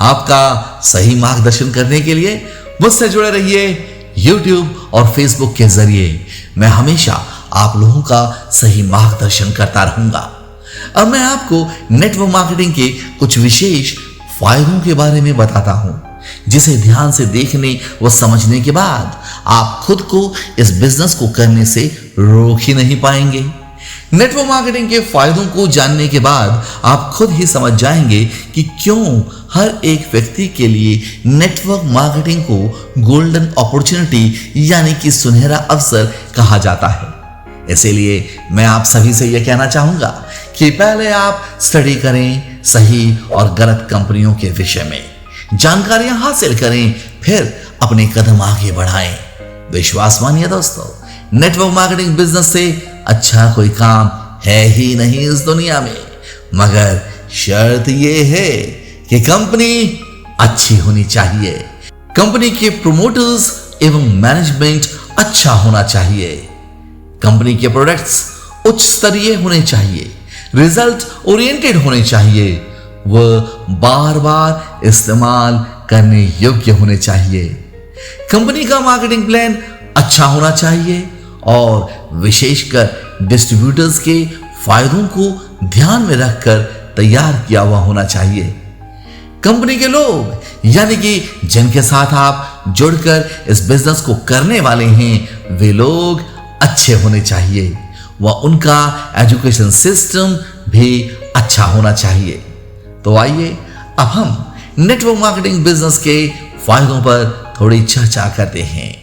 आपका सही मार्गदर्शन करने के लिए। मुझसे जुड़े रहिए YouTube और Facebook के जरिए। मैं हमेशा आप लोगों का सही मार्गदर्शन करता रहूंगा। अब मैं आपको नेटवर्क मार्केटिंग के कुछ विशेष फायदों के बारे में बताता हूं, जिसे ध्यान से देखने व समझने के बाद आप खुद को इस बिजनेस को करने से रोक ही नहीं पाएंगे। नेटवर्क मार्केटिंग के फायदों को जानने के बाद आप खुद ही समझ जाएंगे कि क्यों हर एक व्यक्ति के लिए नेटवर्क मार्केटिंग को गोल्डन अपॉर्चुनिटी यानी कि सुनहरा अवसर कहा जाता है। इसीलिए मैं आप सभी से यह कहना चाहूंगा कि पहले आप स्टडी करें, सही और गलत कंपनियों के विषय में जानकारियां हासिल करें, फिर अपने कदम आगे बढ़ाएं। विश्वास मानिए दोस्तों, नेटवर्क मार्केटिंग बिजनेस से अच्छा कोई काम है ही नहीं इस दुनिया में, मगर शर्त यह है कि कंपनी अच्छी होनी चाहिए, कंपनी के प्रोमोटर्स एवं मैनेजमेंट अच्छा होना चाहिए, कंपनी के प्रोडक्ट्स उच्च स्तरीय होने चाहिए, रिजल्ट ओरिएंटेड होने चाहिए, वह बार बार इस्तेमाल करने योग्य होने चाहिए, कंपनी का मार्केटिंग प्लान अच्छा होना चाहिए और विशेषकर डिस्ट्रीब्यूटर्स के फायदों को ध्यान में रखकर तैयार किया हुआ होना चाहिए। कंपनी के लोग यानी कि जिनके साथ आप जुड़कर इस बिजनेस को करने वाले हैं, वे लोग अच्छे होने चाहिए व उनका एजुकेशन सिस्टम भी अच्छा होना चाहिए। तो आइए अब हम नेटवर्क मार्केटिंग बिजनेस के फायदों पर थोड़ी चर्चा करते हैं।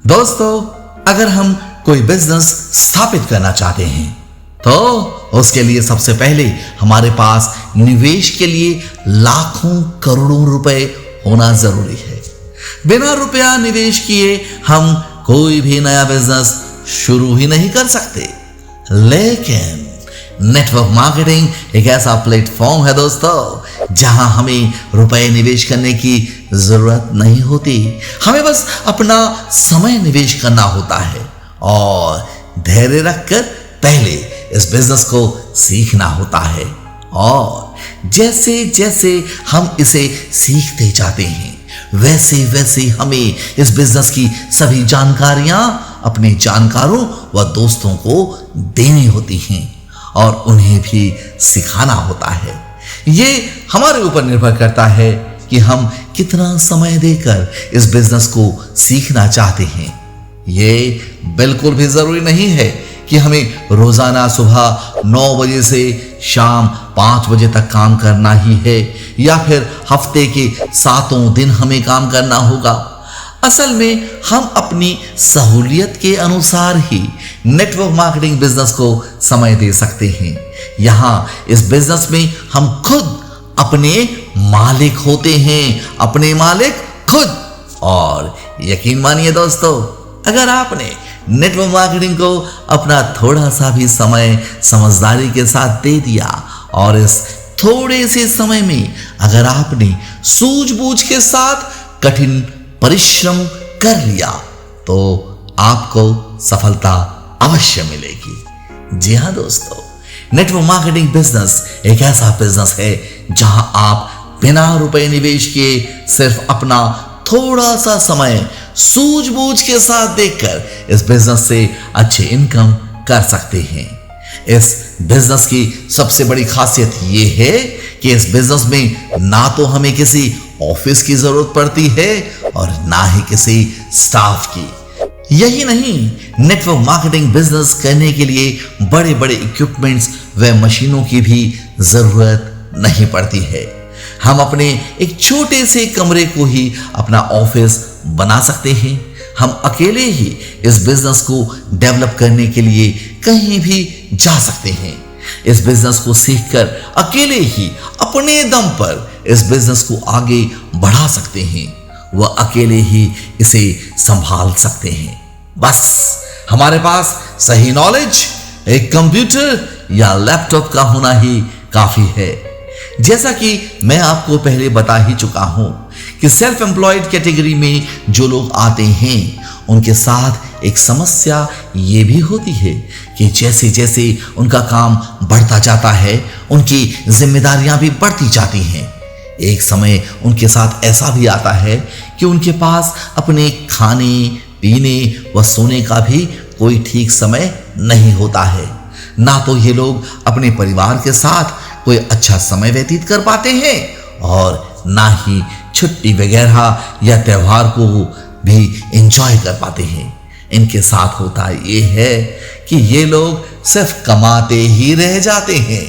दोस्तों, अगर हम कोई बिजनेस स्थापित करना चाहते हैं तो उसके लिए सबसे पहले हमारे पास निवेश के लिए लाखों करोड़ों रुपए होना जरूरी है। बिना रुपया निवेश किए हम कोई भी नया बिजनेस शुरू ही नहीं कर सकते। लेकिन नेटवर्क मार्केटिंग एक ऐसा प्लेटफॉर्म है दोस्तों, जहां हमें रुपए निवेश करने की जरूरत नहीं होती। हमें बस अपना समय निवेश करना होता है और धैर्य रखकर पहले इस बिजनेस को सीखना होता है। और जैसे जैसे हम इसे सीखते जाते हैं, वैसे वैसे हमें इस बिजनेस की सभी जानकारियां अपने जानकारों व दोस्तों को देनी होती हैं और उन्हें भी सिखाना होता है। ये हमारे ऊपर निर्भर करता है कि हम कितना समय देकर इस बिजनेस को सीखना चाहते हैं। ये बिल्कुल भी जरूरी नहीं है कि हमें रोजाना सुबह 9 बजे से शाम 5 बजे तक काम करना ही है या फिर हफ्ते के 7 दिन हमें काम करना होगा। असल में हम अपनी सहूलियत के अनुसार ही नेटवर्क मार्केटिंग बिजनेस को समय दे सकते हैं। यहां इस बिजनेस में हम खुद अपने मालिक होते हैं, अपने मालिक खुद। और यकीन मानिए दोस्तों, अगर आपने नेटवर्क मार्केटिंग को अपना थोड़ा सा भी समय समझदारी के साथ दे दिया और इस थोड़े से समय में अगर आपने सूझबूझ के साथ कठिन परिश्रम कर लिया तो आपको सफलता अवश्य मिलेगी। जी हां दोस्तों, नेटवर्क मार्केटिंग बिजनेस एक ऐसा बिजनेस है जहां आप बिना रुपए निवेश किए सिर्फ अपना थोड़ा सा समय सूझबूझ के साथ देकर इस बिजनेस से अच्छे इनकम कर सकते हैं। इस बिजनेस की सबसे बड़ी खासियत यह है कि इस बिजनेस में ना तो हमें किसी ऑफिस की जरूरत पड़ती है और ना ही किसी स्टाफ की। यही नहीं, नेटवर्क मार्केटिंग बिजनेस करने के लिए बड़े बड़े इक्विपमेंट्स व मशीनों की भी जरूरत नहीं पड़ती है। हम अपने एक छोटे से कमरे को ही अपना ऑफिस बना सकते हैं। हम अकेले ही इस बिजनेस को डेवलप करने के लिए कहीं भी जा सकते हैं। इस बिजनेस को सीखकर अकेले ही अपने दम पर इस बिजनेस को आगे बढ़ा सकते हैं। वह अकेले ही इसे संभाल सकते हैं। बस हमारे पास सही नॉलेज, एक कंप्यूटर या लैपटॉप का होना ही काफी है। जैसा कि मैं आपको पहले बता ही चुका हूं कि सेल्फ एम्प्लॉयड कैटेगरी में जो लोग आते हैं उनके साथ एक समस्या ये भी होती है कि जैसे जैसे उनका काम बढ़ता जाता है उनकी जिम्मेदारियां भी बढ़ती जाती हैं। एक समय उनके साथ ऐसा भी आता है कि उनके पास अपने खाने पीने व सोने का भी कोई ठीक समय नहीं होता है। ना तो ये लोग अपने परिवार के साथ कोई अच्छा समय व्यतीत कर पाते हैं और ना ही छुट्टी वगैरह या त्योहार को भी एंजॉय कर पाते हैं। इनके साथ होता ये है कि ये लोग सिर्फ कमाते ही रह जाते हैं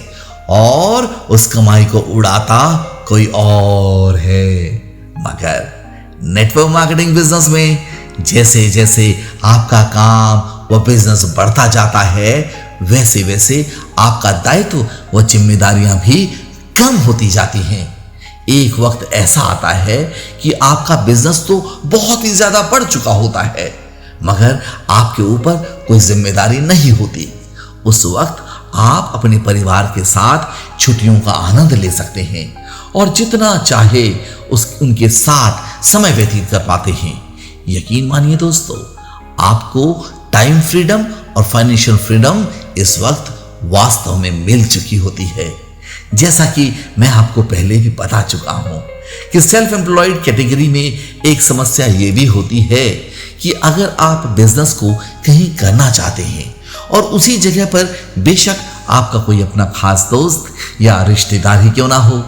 और उस कमाई को उड़ाता कोई और है। मगर नेटवर्क मार्केटिंग बिजनेस में जैसे जैसे आपका काम व बिजनेस बढ़ता जाता है वैसे वैसे आपका दायित्व व जिम्मेदारियां भी कम होती जाती हैं। एक वक्त ऐसा आता है कि आपका बिजनेस तो बहुत ही ज्यादा बढ़ चुका होता है मगर आपके ऊपर कोई जिम्मेदारी नहीं होती। उस वक्त आप अपने परिवार के साथ छुट्टियों का आनंद ले सकते हैं और जितना चाहे उनके साथ समय व्यतीत कर पाते हैं। यकीन मानिए दोस्तों, आपको टाइम फ्रीडम और फाइनेंशियल फ्रीडम इस वक्त वास्तव में मिल चुकी होती है। जैसा कि मैं आपको पहले भी बता चुका हूं कि सेल्फ एम्प्लॉयड कैटेगरी में एक समस्या यह भी होती है कि अगर आप बिजनेस को कहीं करना चाहते हैं और उसी जगह पर बेशक आपका कोई अपना खास दोस्त या रिश्तेदार ही क्यों ना हो,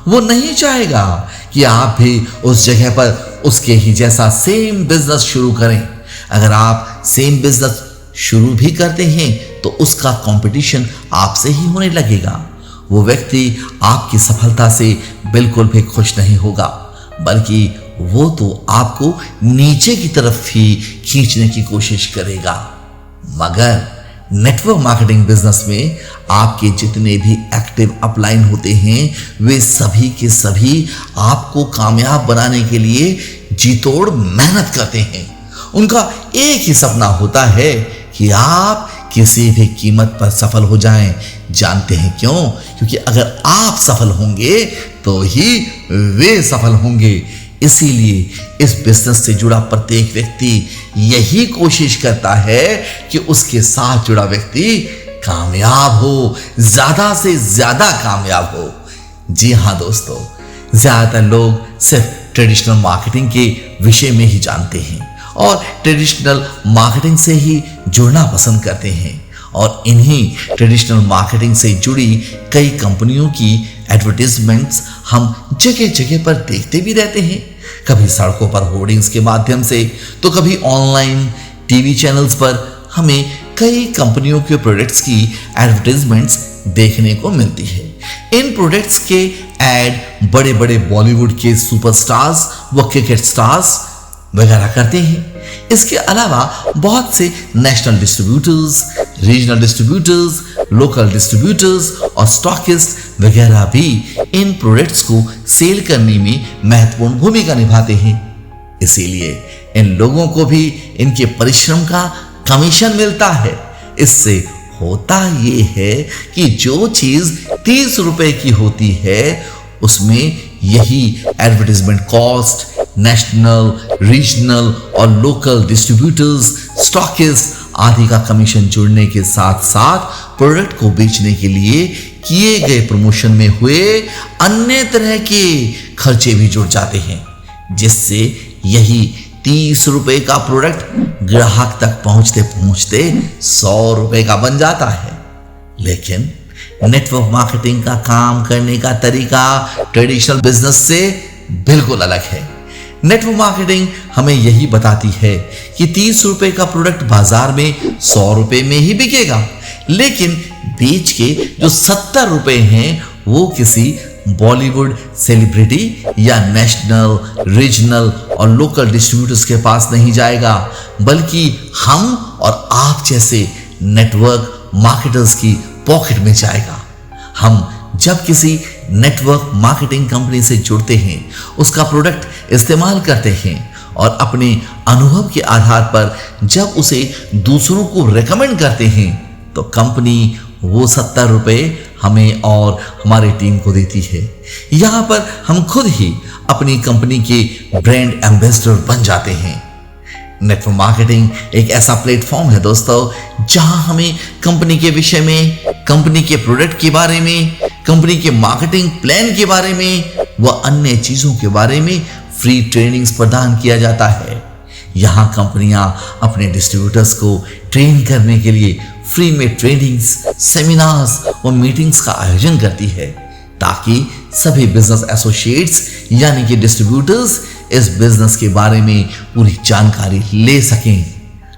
वो नहीं चाहेगा कि आप भी उस जगह पर उसके ही जैसा सेम बिजनेस शुरू करें। अगर आप सेम बिजनेस शुरू भी करते हैं तो उसका कंपटीशन आपसे ही होने लगेगा। वो व्यक्ति आपकी सफलता से बिल्कुल भी खुश नहीं होगा बल्कि वो तो आपको नीचे की तरफ ही खींचने की कोशिश करेगा। मगर नेटवर्क मार्केटिंग बिजनेस में आपके जितने भी एक्टिव अपलाइन होते हैं वे सभी के सभी आपको कामयाब बनाने के लिए जी तोड़ मेहनत करते हैं। उनका एक ही सपना होता है कि आप किसी भी कीमत पर सफल हो जाएं। जानते हैं क्यों? क्योंकि अगर आप सफल होंगे तो ही वे सफल होंगे। इसीलिए इस बिजनेस से जुड़ा प्रत्येक व्यक्ति यही कोशिश करता है कि उसके साथ जुड़ा व्यक्ति कामयाब हो, ज्यादा से ज्यादा कामयाब हो। जी हां दोस्तों, ज्यादातर लोग सिर्फ ट्रेडिशनल मार्केटिंग के विषय में ही जानते हैं और ट्रेडिशनल मार्केटिंग से ही जुड़ना पसंद करते हैं और इन्हीं ट्रेडिशनल मार्केटिंग से जुड़ी कई कंपनियों की एडवर्टाइजमेंट्स हम जगह जगह पर देखते भी रहते हैं। कभी सड़कों पर होर्डिंग्स के माध्यम से तो कभी ऑनलाइन टीवी चैनल्स पर हमें कई कंपनियों के प्रोडक्ट्स की एडवर्टाइजमेंट्स देखने को मिलती है। इन प्रोडक्ट्स के एड बड़े बड़े बॉलीवुड के सुपरस्टार्स व क्रिकेट स्टार्स वगैरह करते हैं। इसके अलावा बहुत से national distributors, regional distributors, local distributors और स्टॉकिस्ट वगैरह भी इन प्रोडक्ट्स को सेल करने में महत्वपूर्ण भूमिका निभाते हैं। इसीलिए इन लोगों को भी इनके परिश्रम का कमीशन मिलता है। इससे होता ये है कि जो चीज 30 रुपए की होती है उसमें यही एडवर्टाइजमेंट कॉस्ट नेशनल, रीजनल और लोकल डिस्ट्रीब्यूटर्स, स्टॉकिस्ट आदि का कमीशन जुड़ने के साथ साथ प्रोडक्ट को बेचने के लिए किए गए प्रमोशन में हुए अन्य तरह के खर्चे भी जुड़ जाते हैं, जिससे यही 30 रुपए का प्रोडक्ट ग्राहक तक पहुंचते पहुंचते 100 रुपए का बन जाता है। लेकिन नेटवर्क मार्केटिंग का काम करने का तरीका ट्रेडिशनल बिजनेस से बिल्कुल अलग है। नेटवर्क मार्केटिंग हमें यही बताती है कि 30 रुपए का प्रोडक्ट बाजार में 100 रुपए में ही बिकेगा, लेकिन बीच के जो 70 रुपए हैं वो किसी बॉलीवुड सेलिब्रिटी या नेशनल, रीजनल और लोकल डिस्ट्रीब्यूटर्स के पास नहीं जाएगा, बल्कि हम और आप जैसे नेटवर्क मार्केटर्स की पॉकेट में जाएगा। हम जब किसी नेटवर्क मार्केटिंग कंपनी से जुड़ते हैं, उसका प्रोडक्ट इस्तेमाल करते हैं और अपने अनुभव के आधार पर जब उसे दूसरों को रेकमेंड करते हैं, तो कंपनी वो 70 रुपए हमें और हमारी टीम को देती है। यहां पर हम खुद ही अपनी कंपनी के ब्रांड एम्बेसडर बन जाते हैं। नेटवर्क मार्केटिंग एक ऐसा प्लेटफॉर्म है दोस्तों, जहां हमें कंपनी के विषय में, कंपनी के प्रोडक्ट के बारे में, कंपनी के मार्केटिंग प्लान के बारे में व अन्य चीजों के बारे में फ्री ट्रेनिंग्स प्रदान किया जाता है। यहां कंपनियां अपने डिस्ट्रीब्यूटर्स को ट्रेन करने के लिए फ्री में ट्रेनिंग्स, सेमिनार्स और मीटिंग्स का आयोजन करती है, ताकि सभी बिजनेस एसोसिएट्स यानी कि डिस्ट्रीब्यूटर्स इस बिजनेस के बारे में पूरी जानकारी ले सकें।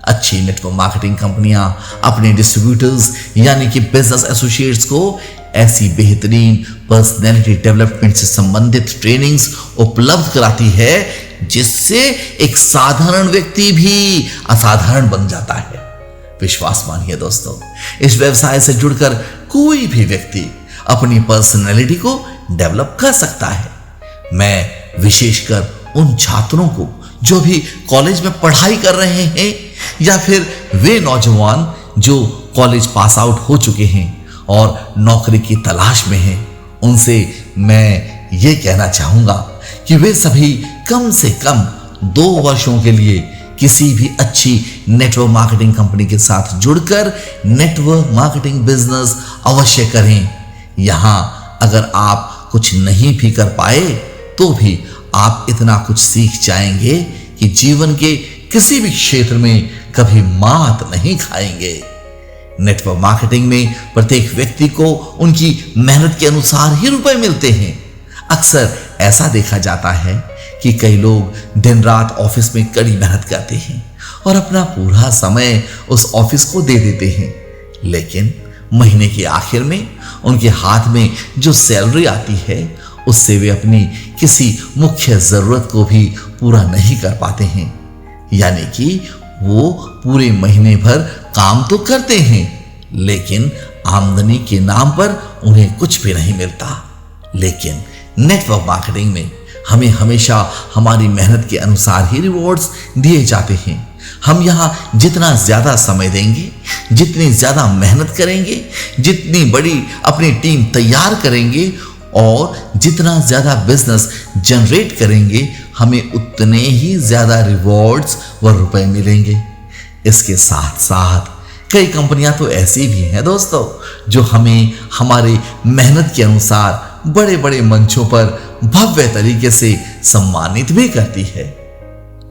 अच्छी नेटवर्क मार्केटिंग कंपनियां अपने डिस्ट्रीब्यूटर्स यानी कि बिजनेस एसोसिएट्स को ऐसी बेहतरीन पर्सनैलिटी डेवलपमेंट से संबंधित ट्रेनिंग्स उपलब्ध कराती है, जिससे एक साधारण व्यक्ति भी असाधारण बन जाता है। विश्वास मानिए दोस्तों, इस व्यवसाय से जुड़कर कोई भी व्यक्ति अपनी पर्सनैलिटी को डेवलप कर सकता है। मैं विशेषकर उन छात्रों को जो भी कॉलेज में पढ़ाई कर रहे हैं या फिर वे नौजवान जो कॉलेज पास आउट हो चुके हैं और नौकरी की तलाश में हैं, उनसे मैं ये कहना चाहूंगा कि वे सभी कम से कम 2 वर्षों के लिए किसी भी अच्छी नेटवर्क मार्केटिंग कंपनी के साथ जुड़कर नेटवर्क मार्केटिंग बिजनेस अवश्य करें। यहां अगर आप कुछ नहीं भी कर पाए तो भी आप इतना कुछ सीख जाएंगे कि जीवन के किसी भी क्षेत्र में कभी मात नहीं खाएंगे। नेटवर्क मार्केटिंग में प्रत्येक व्यक्ति को उनकी मेहनत के अनुसार ही रुपए मिलते हैं। अक्सर ऐसा देखा जाता है कि कई लोग दिन रात ऑफिस में कड़ी मेहनत करते हैं और अपना पूरा समय उस ऑफिस को दे देते हैं, लेकिन महीने के आखिर में उनके हाथ में जो सैलरी आती है उससे वे अपनी किसी मुख्य जरूरत को भी पूरा नहीं कर पाते हैं। यानी कि वो पूरे महीने भर काम तो करते हैं, लेकिन आमदनी के नाम पर उन्हें कुछ भी नहीं मिलता। लेकिन नेटवर्क मार्केटिंग में हमें हमेशा हमारी मेहनत के अनुसार ही रिवॉर्ड्स दिए जाते हैं। हम यहाँ जितना ज्यादा समय देंगे, जितनी ज्यादा मेहनत करेंगे, जितनी बड़ी अपनी टीम तैयार करेंगे और जितना ज्यादा बिजनेस जनरेट करेंगे, हमें उतने ही ज्यादा रिवॉर्ड्स व रुपए मिलेंगे। इसके साथ साथ कई कंपनियां तो ऐसी भी हैं दोस्तों, जो हमें हमारे मेहनत के अनुसार बड़े बड़े मंचों पर भव्य तरीके से सम्मानित भी करती है।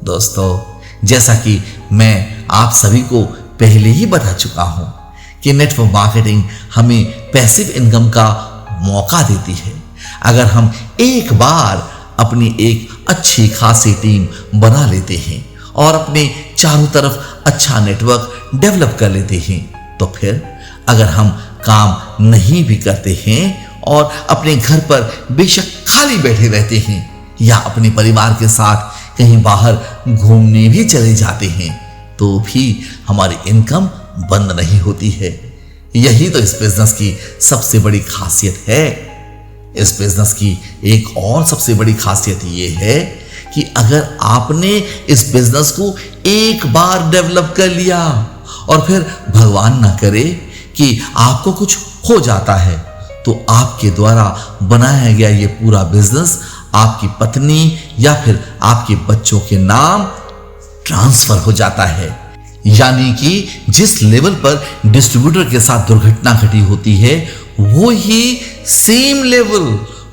दोस्तों, जैसा कि मैं आप सभी को पहले ही बता चुका हूं कि नेटवर्क मार्केटिंग हमें पैसिव इनकम का मौका देती है। अगर हम एक बार अपनी एक अच्छी खासी टीम बना लेते हैं और अपने चारों तरफ अच्छा नेटवर्क डेवलप कर लेते हैं, तो फिर अगर हम काम नहीं भी करते हैं और अपने घर पर बेशक खाली बैठे रहते हैं या अपने परिवार के साथ कहीं बाहर घूमने भी चले जाते हैं, तो भी हमारी इनकम बंद नहीं होती है। यही तो इस बिजनेस की सबसे बड़ी खासियत है। इस बिजनेस की एक और सबसे बड़ी खासियत यह है कि अगर आपने इस बिजनेस को एक बार डेवलप कर लिया और फिर भगवान ना करे कि आपको कुछ हो जाता है, तो आपके द्वारा बनाया गया ये पूरा बिजनेस आपकी पत्नी या फिर आपके बच्चों के नाम ट्रांसफर हो जाता है। यानी कि जिस लेवल पर डिस्ट्रीब्यूटर के साथ दुर्घटना घटी होती है, वो ही सेम लेवल,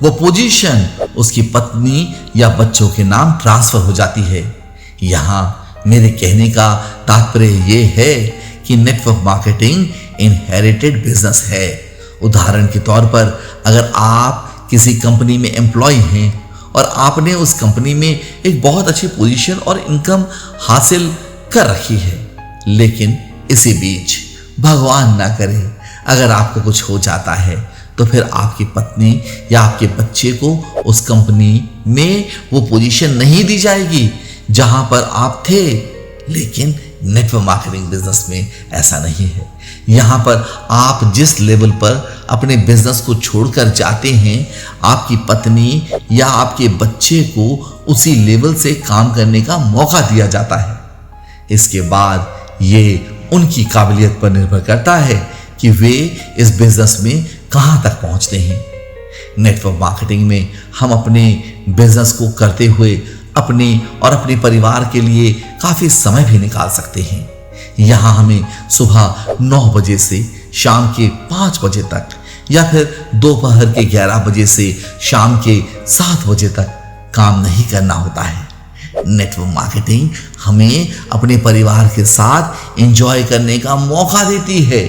वो पोजीशन उसकी पत्नी या बच्चों के नाम ट्रांसफर हो जाती है। यहां मेरे कहने का तात्पर्य यह है कि नेटवर्क मार्केटिंग इनहेरिटेड बिजनेस है। उदाहरण के तौर पर अगर आप किसी कंपनी में एम्प्लॉय हैं और आपने उस कंपनी में एक बहुत अच्छी पोजीशन और इनकम हासिल कर रखी है, लेकिन इसी बीच भगवान ना करे अगर आपको कुछ हो जाता है, तो फिर आपकी पत्नी या आपके बच्चे को उस कंपनी में वो पोजीशन नहीं दी जाएगी जहां पर आप थे। लेकिन नेटवर्क मार्केटिंग बिजनेस में ऐसा नहीं है। यहां पर आप जिस लेवल पर अपने बिजनेस को छोड़कर जाते हैं, आपकी पत्नी या आपके बच्चे को उसी लेवल से काम करने का मौका दिया जाता है। इसके बाद ये उनकी काबिलियत पर निर्भर करता है कि वे इस बिजनेस में कहां तक पहुंचते हैं। नेटवर्क मार्केटिंग में हम अपने बिजनेस को करते हुए अपने और अपने परिवार के लिए काफी समय भी निकाल सकते हैं। यहां हमें सुबह 9 बजे से शाम के 5 बजे तक या फिर दोपहर के 11 बजे से शाम के 7 बजे तक काम नहीं करना होता है। नेटवर्क मार्केटिंग हमें अपने परिवार के साथ एंजॉय करने का मौका देती है।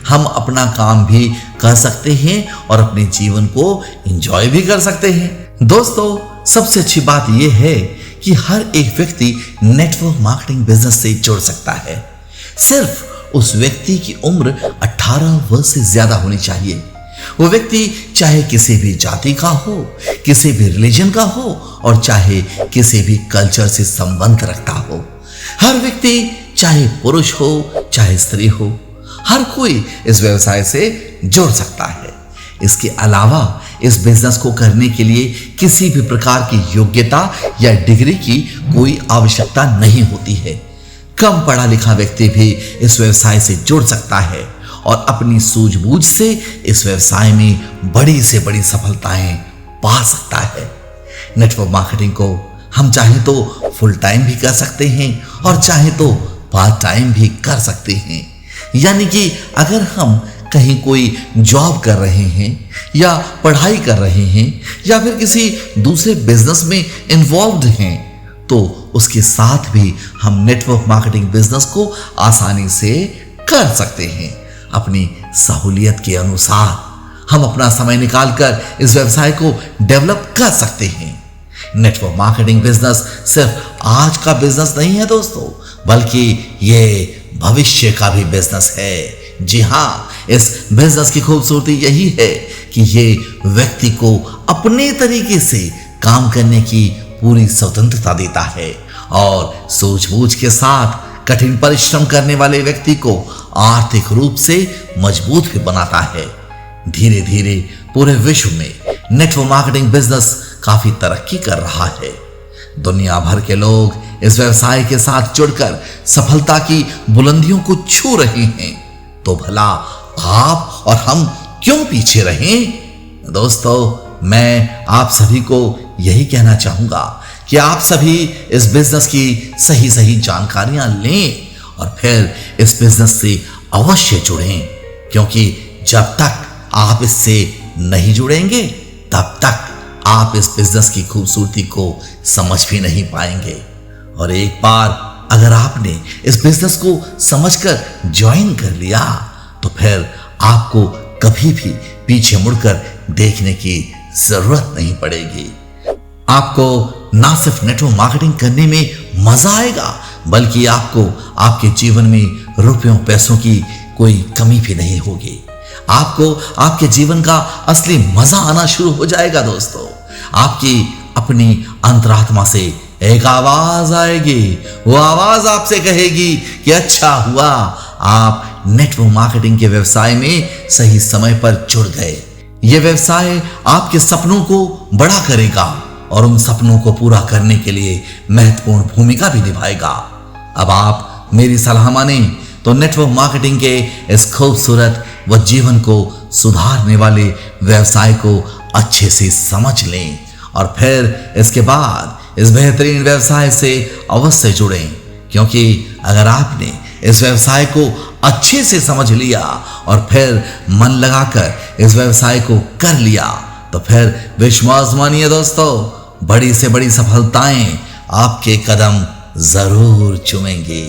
हम अपना काम भी कर सकते हैं और अपने जीवन को एंजॉय भी कर सकते हैं। दोस्तों, सबसे अच्छी बात यह है कि हर एक व्यक्ति नेटवर्क मार्केटिंग बिजनेस से जुड़ सकता है। सिर्फ उस व्यक्ति की उम्र 18 वर्ष से ज्यादा होनी चाहिए। वो व्यक्ति चाहे किसी भी जाति का हो, किसी भी रिलीजन का हो और चाहे किसी भी कल्चर से संबंध रखता हो। हर व्यक्ति चाहे पुरुष हो चाहे स्त्री हो, हर कोई इस व्यवसाय से जुड़ सकता है। इसके अलावा इस बिजनेस को करने के लिए किसी भी प्रकार की योग्यता या डिग्री की कोई आवश्यकता नहीं होती है। कम पढ़ा लिखा व्यक्ति भी इस व्यवसाय से जुड़ सकता है और अपनी सूझबूझ से इस व्यवसाय में बड़ी से बड़ी सफलताएं पा सकता है। नेटवर्क मार्केटिंग को हम चाहे तो फुल टाइम भी कर सकते हैं और चाहे तो पार्ट टाइम भी कर सकते हैं। यानी कि अगर हम कहीं कोई जॉब कर रहे हैं या पढ़ाई कर रहे हैं या फिर किसी दूसरे बिजनेस में इन्वॉल्व्ड हैं, तो उसके साथ भी हम नेटवर्क मार्केटिंग बिजनेस को आसानी से कर सकते हैं। अपनी सहूलियत के अनुसार हम अपना समय निकालकर इस व्यवसाय को डेवलप कर सकते हैं। नेटवर्क मार्केटिंग बिजनेस सिर्फ आज का बिजनेस नहीं है दोस्तों, बल्कि ये भविष्य का भी बिजनेस है। जी हाँ, इस बिजनेस की खूबसूरती यही है कि ये व्यक्ति को अपने तरीके से काम करने की पूरी स्वतंत्रता देता है और सूझबूझ के साथ कठिन परिश्रम करने वाले व्यक्ति को आर्थिक रूप से मजबूत भी बनाता है। धीरे धीरे पूरे विश्व में नेटवर्क मार्केटिंग बिजनेस काफी तरक्की कर रहा है। दुनिया भर के लोग इस व्यवसाय के साथ जुड़कर सफलता की बुलंदियों को छू रहे हैं, तो भला आप और हम क्यों पीछे रहें? दोस्तों, मैं आप सभी को यही कहना चाहूंगा कि आप सभी इस बिजनेस की सही सही जानकारियां लें और फिर इस बिजनेस से अवश्य जुड़ें, क्योंकि जब तक आप इससे नहीं जुड़ेंगे तब तक आप इस बिजनेस की खूबसूरती को समझ भी नहीं पाएंगे। और एक बार अगर आपने इस बिजनेस को समझकर ज्वाइन कर लिया, तो फिर आपको कभी भी पीछे मुड़कर देखने की जरूरत नहीं पड़ेगी। आपको ना सिर्फ नेटवर्क मार्केटिंग करने में मजा आएगा, बल्कि आपको आपके जीवन में रुपयों पैसों की कोई कमी भी नहीं होगी। आपको आपके जीवन का असली मजा आना शुरू हो जाएगा। दोस्तों, आपकी अपनी अंतरात्मा से एक आवाज आएगी। वो आवाज आपसे कहेगी कि अच्छा हुआ आप नेटवर्क मार्केटिंग के व्यवसाय में सही समय पर जुड़ गए। यह व्यवसाय आपके सपनों को बड़ा करेगा और उन सपनों को पूरा करने के लिए महत्वपूर्ण भूमिका भी निभाएगा। अब आप मेरी सलाह माने तो नेटवर्क मार्केटिंग के इस खूबसूरत व जीवन को सुधारने वाले व्यवसाय को अच्छे से समझ लें और फिर इसके बाद इस बेहतरीन व्यवसाय से अवश्य जुड़ें, क्योंकि अगर आपने इस व्यवसाय को अच्छे से समझ लिया और फिर मन लगाकर इस व्यवसाय को कर लिया, तो फिर विश्वास मानिए दोस्तों, बड़ी से बड़ी सफलताएं आपके कदम जरूर चूमेंगी।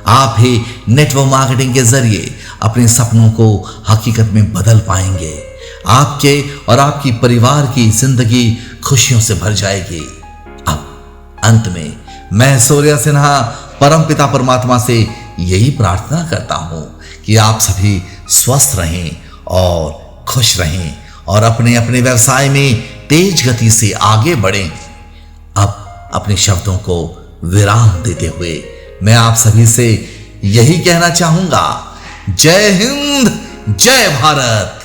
आप ही नेटवर्क मार्केटिंग के जरिए अपने सपनों को हकीकत में बदल पाएंगे। आपके और आपकी परिवार की जिंदगी खुशियों से भर जाएगी। अब अंत में मैं सूर्य सिन्हा परमपिता परमात्मा से यही प्रार्थना करता हूं कि आप सभी स्वस्थ रहें और खुश रहें और अपने अपने व्यवसाय में तेज गति से आगे बढ़ें। अब अपने शब्दों को विराम देते हुए मैं आप सभी से यही कहना चाहूंगा, जय हिंद, जय भारत।